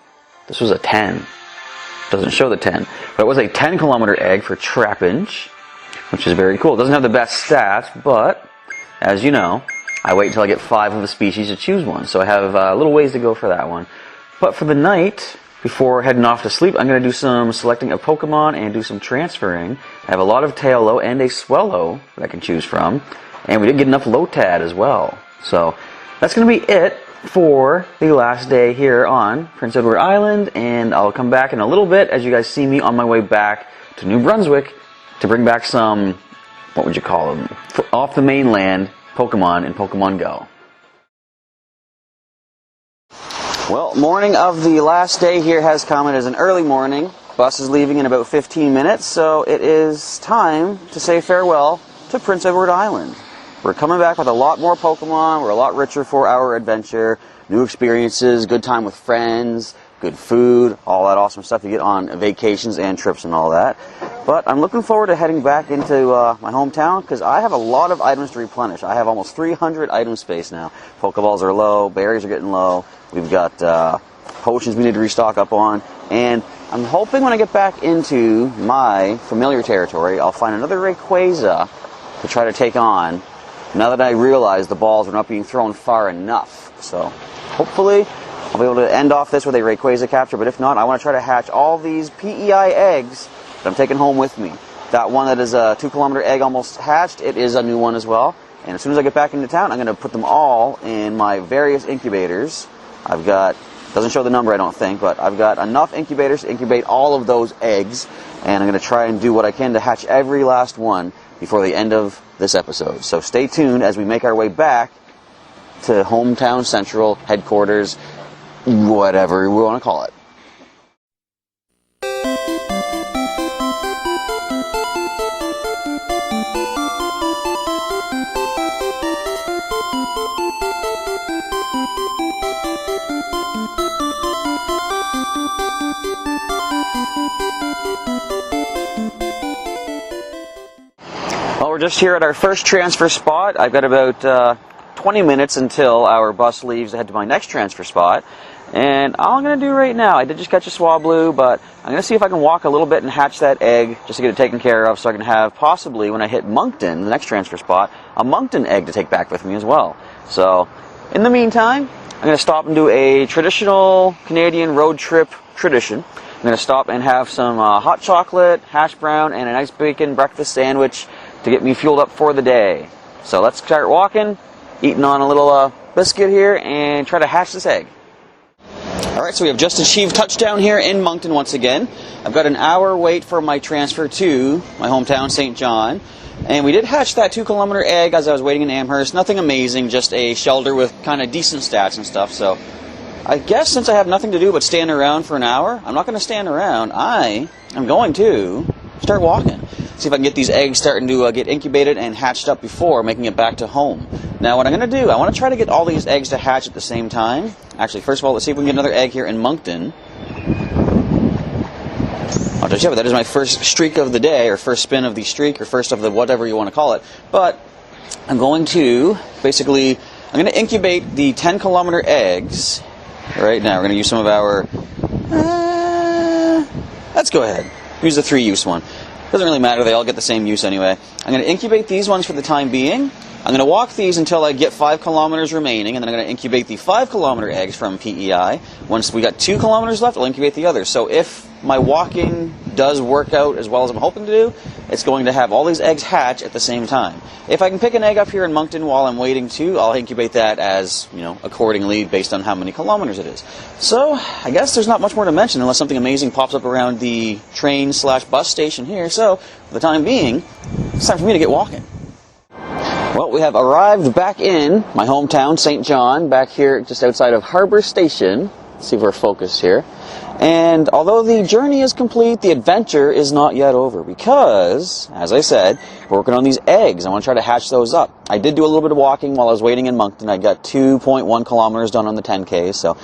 This was a 10. Doesn't show the 10. But it was a 10-kilometer egg for Trapinch, which is very cool. It doesn't have the best stats, but, as you know, I wait until I get 5 of the species to choose one. So I have a little ways to go for that one. But for the night, before heading off to sleep, I'm going to do some selecting of Pokemon and do some transferring. I have a lot of Taillow and a Swellow that I can choose from. And we didn't get enough Lotad as well. So that's going to be it for the last day here on Prince Edward Island. And I'll come back in a little bit as you guys see me on my way back to New Brunswick to bring back some, what would you call them, off the mainland Pokemon in Pokemon Go. Well, morning of the last day here has come. It is an early morning. Bus is leaving in about 15 minutes, so it is time to say farewell to Prince Edward Island. We're coming back with a lot more Pokemon. We're a lot richer for our adventure. New experiences, good time with friends, good food, all that awesome stuff you get on vacations and trips and all that. But I'm looking forward to heading back into my hometown because I have a lot of items to replenish. I have almost 300 item space now. Pokeballs are low, berries are getting low. We've got potions we need to restock up on. And I'm hoping when I get back into my familiar territory, I'll find another Rayquaza to try to take on now that I realize the balls are not being thrown far enough. So hopefully I'll be able to end off this with a Rayquaza capture, but if not, I want to try to hatch all these PEI eggs that I'm taking home with me. That one that is a 2-kilometer egg almost hatched, it is a new one as well. And as soon as I get back into town, I'm going to put them all in my various incubators. I've got, doesn't show the number I don't think, but I've got enough incubators to incubate all of those eggs. And I'm going to try and do what I can to hatch every last one before the end of this episode. So stay tuned as we make our way back to hometown central headquarters, whatever we want to call it. Well, we're just here at our first transfer spot. I've got about 20 minutes until our bus leaves to head to my next transfer spot. And all I'm going to do right now, I did just catch a swablu, but I'm going to see if I can walk a little bit and hatch that egg just to get it taken care of so I can have possibly, when I hit Moncton, the next transfer spot, a Moncton egg to take back with me as well. So, in the meantime, I'm going to stop and do a traditional Canadian road trip tradition. I'm going to stop and have some hot chocolate, hash brown, and a nice bacon breakfast sandwich to get me fueled up for the day. So let's start walking, eating on a little biscuit here, and try to hatch this egg. Alright, so we have just achieved touchdown here in Moncton once again. I've got an hour wait for my transfer to my hometown, St. John. And we did hatch that 2-kilometer egg as I was waiting in Amherst. Nothing amazing, just a shelter with kind of decent stats and stuff. So I guess since I have nothing to do but stand around for an hour, I'm not going to stand around. I am going to start walking. See if I can get these eggs starting to get incubated and hatched up before making it back to home. Now what I'm going to do, I want to try to get all these eggs to hatch at the same time. Actually, first of all, let's see if we can get another egg here in Moncton. I'll just show you, that is my first streak of the day, or first spin of the streak, or first of the whatever you want to call it. But I'm going to, basically, I'm going to incubate the 10-kilometer eggs. Right now, we're going to use some of our, let's go ahead. Use the 3-use one. Doesn't really matter, they all get the same use anyway. I'm going to incubate these ones for the time being. I'm going to walk these until I get 5 kilometers remaining, and then I'm going to incubate the 5-kilometer eggs from PEI. Once we got 2 kilometers left, I'll incubate the others. So if my walking does work out as well as I'm hoping to do, it's going to have all these eggs hatch at the same time. If I can pick an egg up here in Moncton while I'm waiting too, I'll incubate that as, you know, accordingly based on how many kilometers it is. So, I guess there's not much more to mention unless something amazing pops up around the train/bus station here. So, for the time being, it's time for me to get walking. Well, we have arrived back in my hometown, St. John, back here just outside of Harbor Station. Let's see if we're focused here. And although the journey is complete, the adventure is not yet over because, as I said, we're working on these eggs. I want to try to hatch those up. I did do a little bit of walking while I was waiting in Moncton. I got 2.1 kilometers done on the 10K, so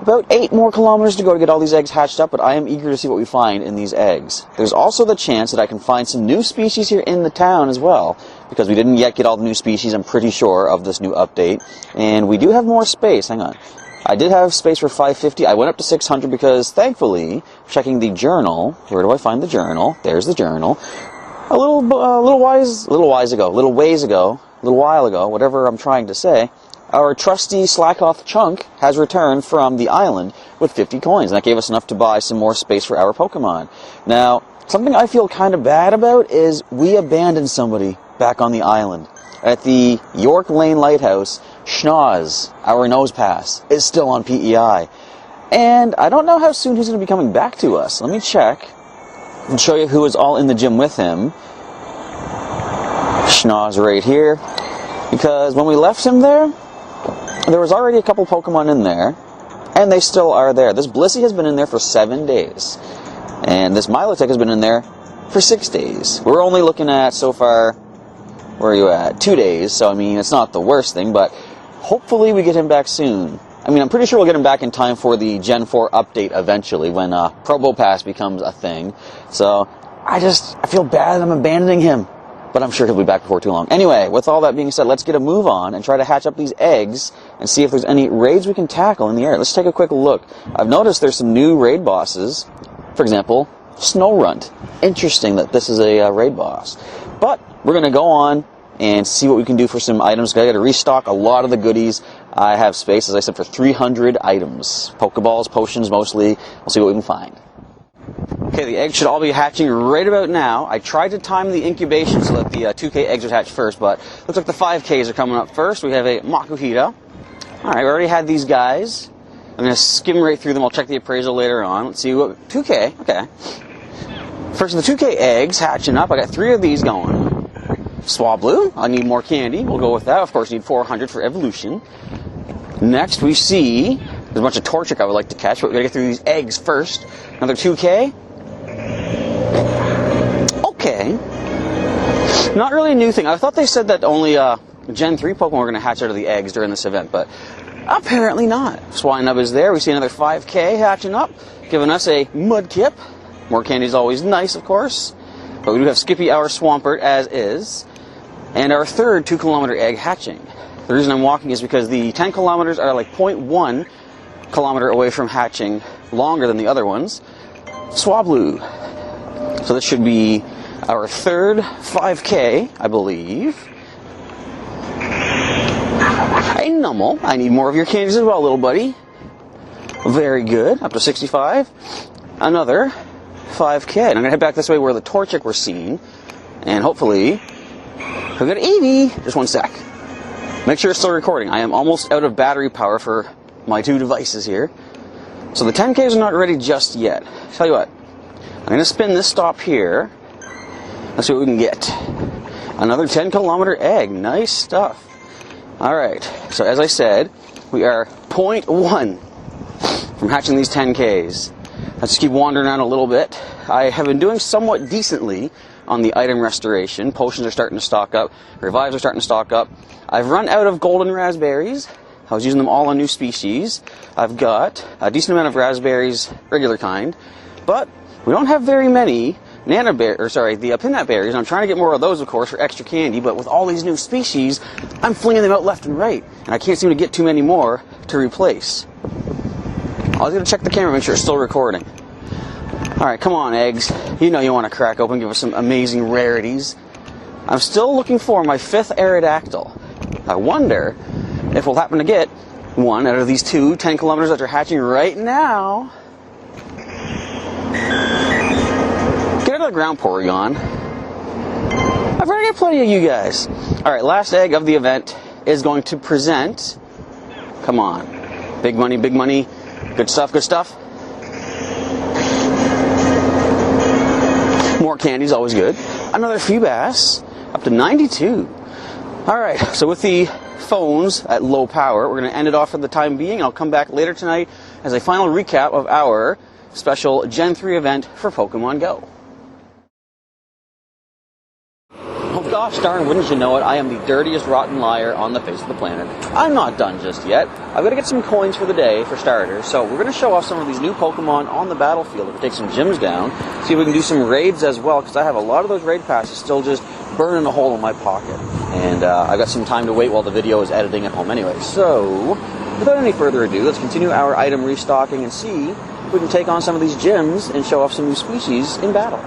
about 8 more kilometers to go to get all these eggs hatched up, but I am eager to see what we find in these eggs. There's also the chance that I can find some new species here in the town as well, because we didn't yet get all the new species, I'm pretty sure, of this new update. And we do have more space. Hang on. I did have space for 550. I went up to 600 because, thankfully, checking the journal, where do I find the journal? There's the journal. A little while ago, whatever I'm trying to say, our trusty Slackoth Chunk has returned from the island with 50 coins, and that gave us enough to buy some more space for our Pokemon. Now, something I feel kind of bad about is we abandoned somebody back on the island. At the York Lane Lighthouse, Schnoz, our nose pass, is still on PEI. And I don't know how soon he's going to be coming back to us. Let me check and show you who is all in the gym with him. Schnoz right here. Because when we left him there was already a couple Pokemon in there, and they still are there. This Blissey has been in there for 7 days, and this Milotic has been in there for 6 days. We're only looking at, so far, where are you at? 2 days, so I mean, it's not the worst thing, but hopefully we get him back soon. I mean, I'm pretty sure we'll get him back in time for the Gen 4 update eventually, when Probo Pass becomes a thing. So, I feel bad that I'm abandoning him. But I'm sure he'll be back before too long. Anyway, with all that being said, let's get a move on and try to hatch up these eggs and see if there's any raids we can tackle in the area. Let's take a quick look. I've noticed there's some new raid bosses. For example, Snowrunt. Interesting that this is a raid boss. But we're going to go on and see what we can do for some items. I got to restock a lot of the goodies. I have space, as I said, for 300 items. Pokeballs, potions mostly. We'll see what we can find. Okay, the eggs should all be hatching right about now. I tried to time the incubation so that the 2K eggs would hatch first, but looks like the 5Ks are coming up first. We have a Makuhita. Alright, we already had these guys. I'm going to skim right through them. I'll check the appraisal later on. Let's see what... 2K, okay. First, the 2K eggs hatching up. I got 3 of these going. Swablu, I need more candy. We'll go with that. Of course, need 400 for evolution. Next, we see... there's a bunch of Torchic I would like to catch, but we gotta get through these eggs first. Another 2K. Okay. Not really a new thing. I thought they said that only Gen 3 Pokemon were going to hatch out of the eggs during this event, but apparently not. Swinub is there. We see another 5K hatching up, giving us a Mudkip. More candy is always nice, of course. But we do have Skippy, our Swampert, as is. And our third 2-kilometer egg hatching. The reason I'm walking is because the 10 kilometers are like 0.1 kilometer away from hatching, longer than the other ones. Swablu. So this should be our third 5K, I believe. Hey, Nummel, I need more of your candies as well, little buddy. Very good. Up to 65. Another 5K. And I'm going to head back this way where the Torchic we're seeing. And hopefully, we'll get Eevee. Just one sec. Make sure it's still recording. I am almost out of battery power for my two devices here. So the 10Ks are not ready just yet. Tell you what, I'm going to spin this stop here. Let's see what we can get. Another 10-kilometer egg. Nice stuff. Alright, so as I said, we are 0.1 from hatching these 10Ks. Let's keep wandering around a little bit. I have been doing somewhat decently on the item restoration. Potions are starting to stock up. Revives are starting to stock up. I've run out of golden raspberries. I was using them all on new species. I've got a decent amount of raspberries, regular kind, but we don't have very many the peanut berries. I'm trying to get more of those, of course, for extra candy, but with all these new species, I'm flinging them out left and right, and I can't seem to get too many more to replace. I was going to check the camera, make sure it's still recording. Alright, come on, eggs. You know you want to crack open, give us some amazing rarities. I'm still looking for my 5th Aerodactyl. I wonder if we'll happen to get one out of these two 10 kilometers that are hatching right now. Get out of the ground, Porygon. I've already got plenty of you guys. Alright, last egg of the event is going to present. Come on. Big money, big money. Good stuff, good stuff. More candy's always good. Another Feebas, up to 92. Alright, so with the phones at low power, we're going to end it off for the time being. I'll come back later tonight as a final recap of our special Gen 3 event for Pokemon GO. Oh gosh darn, wouldn't you know it, I am the dirtiest rotten liar on the face of the planet. I'm not done just yet. I've got to get some coins for the day, for starters, so we're going to show off some of these new Pokemon on the battlefield. We're going to take some gyms down, see if we can do some raids as well, because I have a lot of those raid passes still just burning a hole in my pocket. And I've got some time to wait while the video is editing at home anyway. So, without any further ado, let's continue our item restocking and see if we can take on some of these gyms and show off some new species in battle.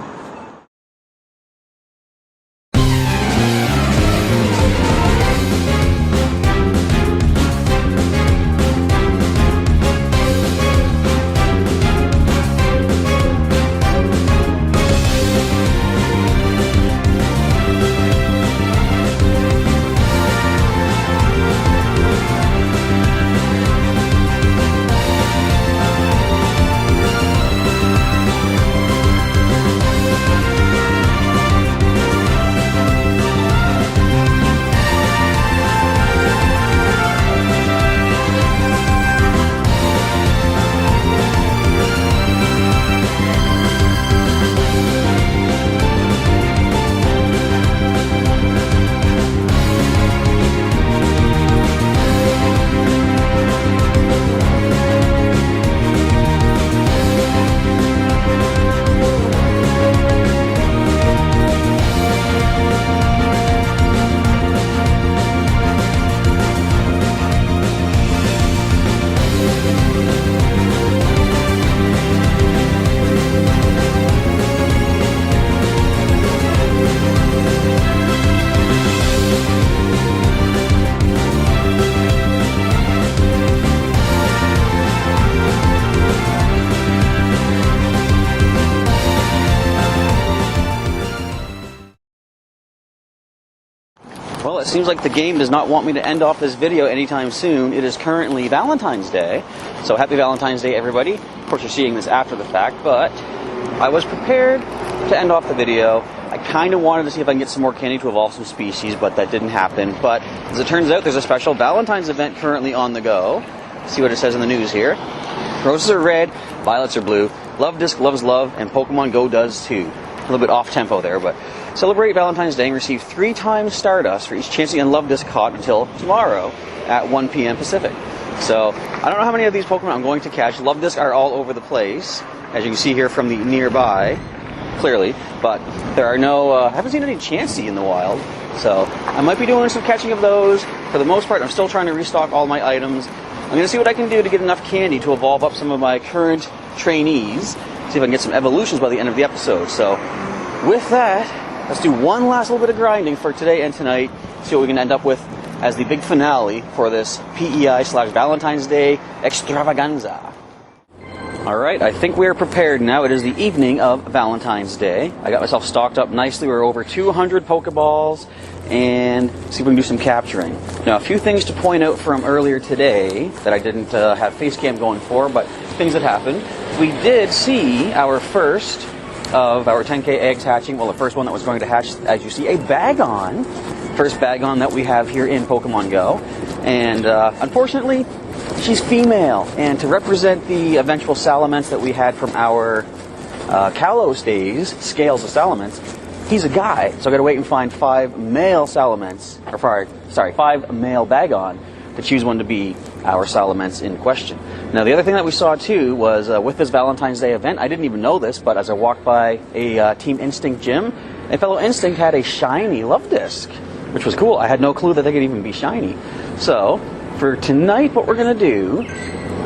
Well, it seems like the game does not want me to end off this video anytime soon. It is currently Valentine's Day, so happy Valentine's Day, everybody. Of course, you're seeing this after the fact, but I was prepared to end off the video. I kind of wanted to see if I can get some more candy to evolve some species, but that didn't happen. But as it turns out, there's a special Valentine's event currently on the go. Let's see what it says in the news here. Roses are red, violets are blue. Love Disc loves love, and Pokemon GO does too. A little bit off tempo there, but celebrate Valentine's Day and receive 3 times Stardust for each Chansey and Luvdisc caught until tomorrow at 1 p.m. Pacific. So, I don't know how many of these Pokemon I'm going to catch. Luvdisc are all over the place, as you can see here from the nearby, clearly. But there are no, I haven't seen any Chansey in the wild. So, I might be doing some catching of those. For the most part, I'm still trying to restock all my items. I'm going to see what I can do to get enough candy to evolve up some of my current trainees. See if I can get some evolutions by the end of the episode. So, with that, let's do one last little bit of grinding for today and tonight. See what we can end up with as the big finale for this PEI/Valentine's Day extravaganza. Alright, I think we are prepared now. It is the evening of Valentine's Day. I got myself stocked up nicely. We're over 200 Pokeballs, and see if we can do some capturing. Now, a few things to point out from earlier today that I didn't have face cam going for, but things that happened. We did see our first of our 10K eggs hatching. Well, the first one that was going to hatch, as you see, a Bagon. First Bagon that we have here in Pokemon Go. And unfortunately, she's female. And to represent the eventual Salamence that we had from our Kalos days, Scales of Salamence, he's a guy. So I gotta wait and find 5 male Salamence, or 5 male Bagon to choose one to be our Salamence in question. Now, the other thing that we saw too was with this Valentine's Day event, I didn't even know this, but as I walked by a Team Instinct gym, a fellow Instinct had a shiny Luvdisc, which was cool. I had no clue that they could even be shiny. So, for tonight, what we're going to do,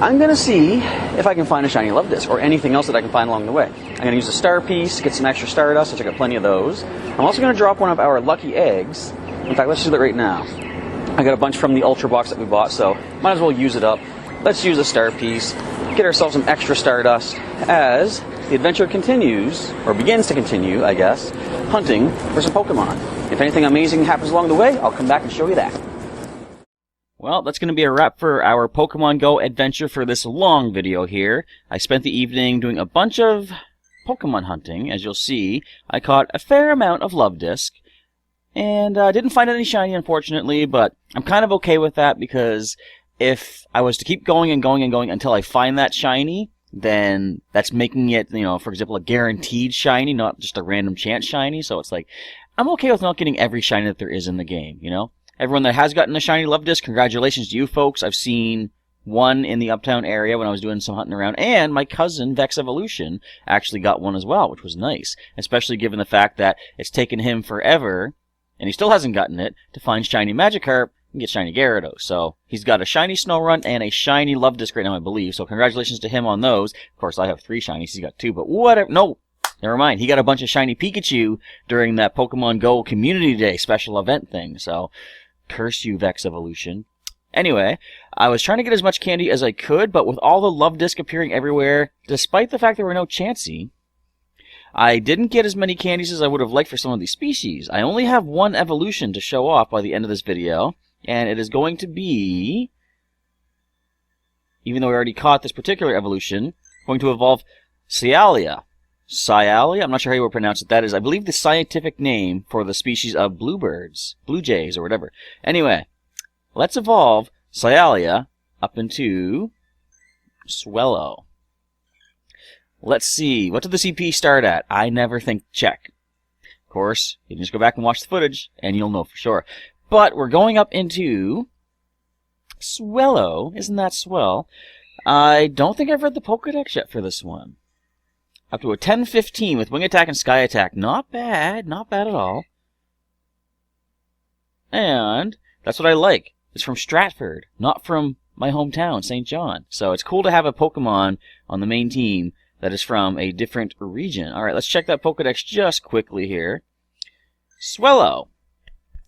I'm going to see if I can find a shiny Luvdisc or anything else that I can find along the way. I'm going to use a star piece, get some extra Stardust, which I got plenty of those. I'm also going to drop one of our lucky eggs. In fact, let's do that right now. I got a bunch from the Ultra Box that we bought, so might as well use it up. Let's use a star piece, get ourselves some extra Stardust as the adventure continues, or begins to continue, I guess, hunting for some Pokemon. If anything amazing happens along the way, I'll come back and show you that. Well, that's going to be a wrap for our Pokemon Go adventure for this long video here. I spent the evening doing a bunch of Pokemon hunting. As you'll see, I caught a fair amount of Luvdisc. And I didn't find any shiny, unfortunately, but I'm kind of okay with that because if I was to keep going and going and going until I find that shiny, then that's making it, you know, for example, a guaranteed shiny, not just a random chance shiny. So it's like, I'm okay with not getting every shiny that there is in the game, you know? Everyone that has gotten a shiny Luvdisc, congratulations to you folks. I've seen one in the Uptown area when I was doing some hunting around, and my cousin, Vex Evolution, actually got one as well, which was nice, especially given the fact that it's taken him forever, and he still hasn't gotten it, to find shiny Magikarp and get shiny Gyarados. So he's got a shiny Snorunt and a shiny Luvdisc right now, I believe, so congratulations to him on those. Of course, I have 3 shinies, he's got 2, but whatever, no! Never mind, he got a bunch of shiny Pikachu during that Pokemon Go Community Day special event thing, so curse you, Vex Evolution. Anyway, I was trying to get as much candy as I could, but with all the Luvdisc appearing everywhere, despite the fact there were no Chansey, I didn't get as many candies as I would have liked for some of these species. I only have 1 evolution to show off by the end of this video, and it is going to be, even though we already caught this particular evolution, going to evolve Cialia. Cialia? I'm not sure how you would pronounce it. That is, I believe, the scientific name for the species of bluebirds, blue jays, or whatever. Anyway, let's evolve Cialia up into Swellow. Let's see. What did the CP start at? I never think check. Of course, you can just go back and watch the footage, and you'll know for sure. But we're going up into Swellow. Isn't that swell? I don't think I've read the Pokedex yet for this one. Up to a 10-15 with Wing Attack and Sky Attack. Not bad. Not bad at all. And that's what I like. It's from Stratford, not from my hometown, St. John. So it's cool to have a Pokemon on the main team that is from a different region. Alright, let's check that Pokedex just quickly here. Swellow.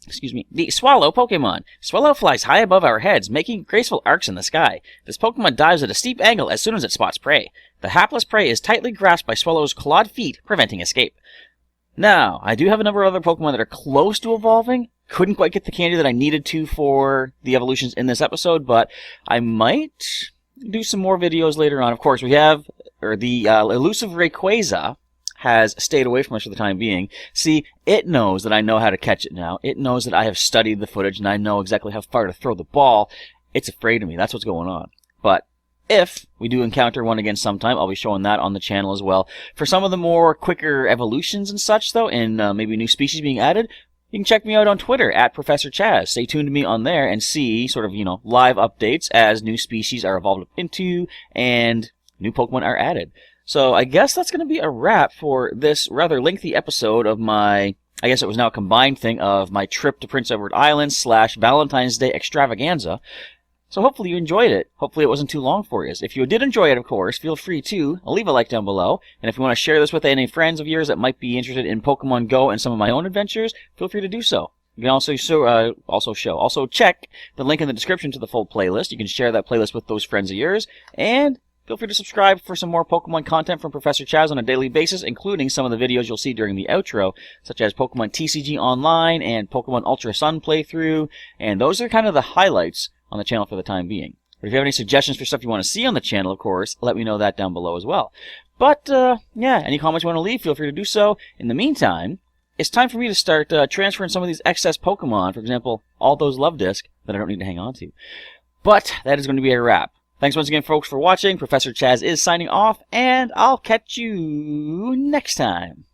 Excuse me. The Swallow Pokemon. Swallow flies high above our heads, making graceful arcs in the sky. This Pokemon dives at a steep angle as soon as it spots prey. The hapless prey is tightly grasped by Swallow's clawed feet, preventing escape. Now, I do have a number of other Pokemon that are close to evolving. Couldn't quite get the candy that I needed to for the evolutions in this episode, but I might do some more videos later on. Of course, we have, the elusive Rayquaza has stayed away from us for the time being. See, it knows that I know how to catch it now. It knows that I have studied the footage and I know exactly how far to throw the ball. It's afraid of me. That's what's going on. But if we do encounter one again sometime, I'll be showing that on the channel as well. For some of the more quicker evolutions and such, though, and maybe new species being added, you can check me out on Twitter at Professor Chaz. Stay tuned to me on there and see sort of, live updates as new species are evolved into and new Pokemon are added. So I guess that's going to be a wrap for this rather lengthy episode of my, I guess it was now a combined thing of my trip to Prince Edward Island / Valentine's Day extravaganza. So hopefully you enjoyed it. Hopefully it wasn't too long for you. If you did enjoy it, of course, feel free to leave a like down below. And if you want to share this with any friends of yours that might be interested in Pokemon Go and some of my own adventures, feel free to do so. You can also check the link in the description to the full playlist. You can share that playlist with those friends of yours. And feel free to subscribe for some more Pokemon content from Professor Chaz on a daily basis, including some of the videos you'll see during the outro, such as Pokemon TCG Online and Pokemon Ultra Sun playthrough. And those are kind of the highlights on the channel for the time being. But if you have any suggestions for stuff you want to see on the channel, of course, let me know that down below as well. But, yeah, any comments you want to leave, feel free to do so. In the meantime, it's time for me to start transferring some of these excess Pokemon, for example, all those Love Disc that I don't need to hang on to. But that is going to be a wrap. Thanks once again, folks, for watching. Professor Chaz is signing off, and I'll catch you next time.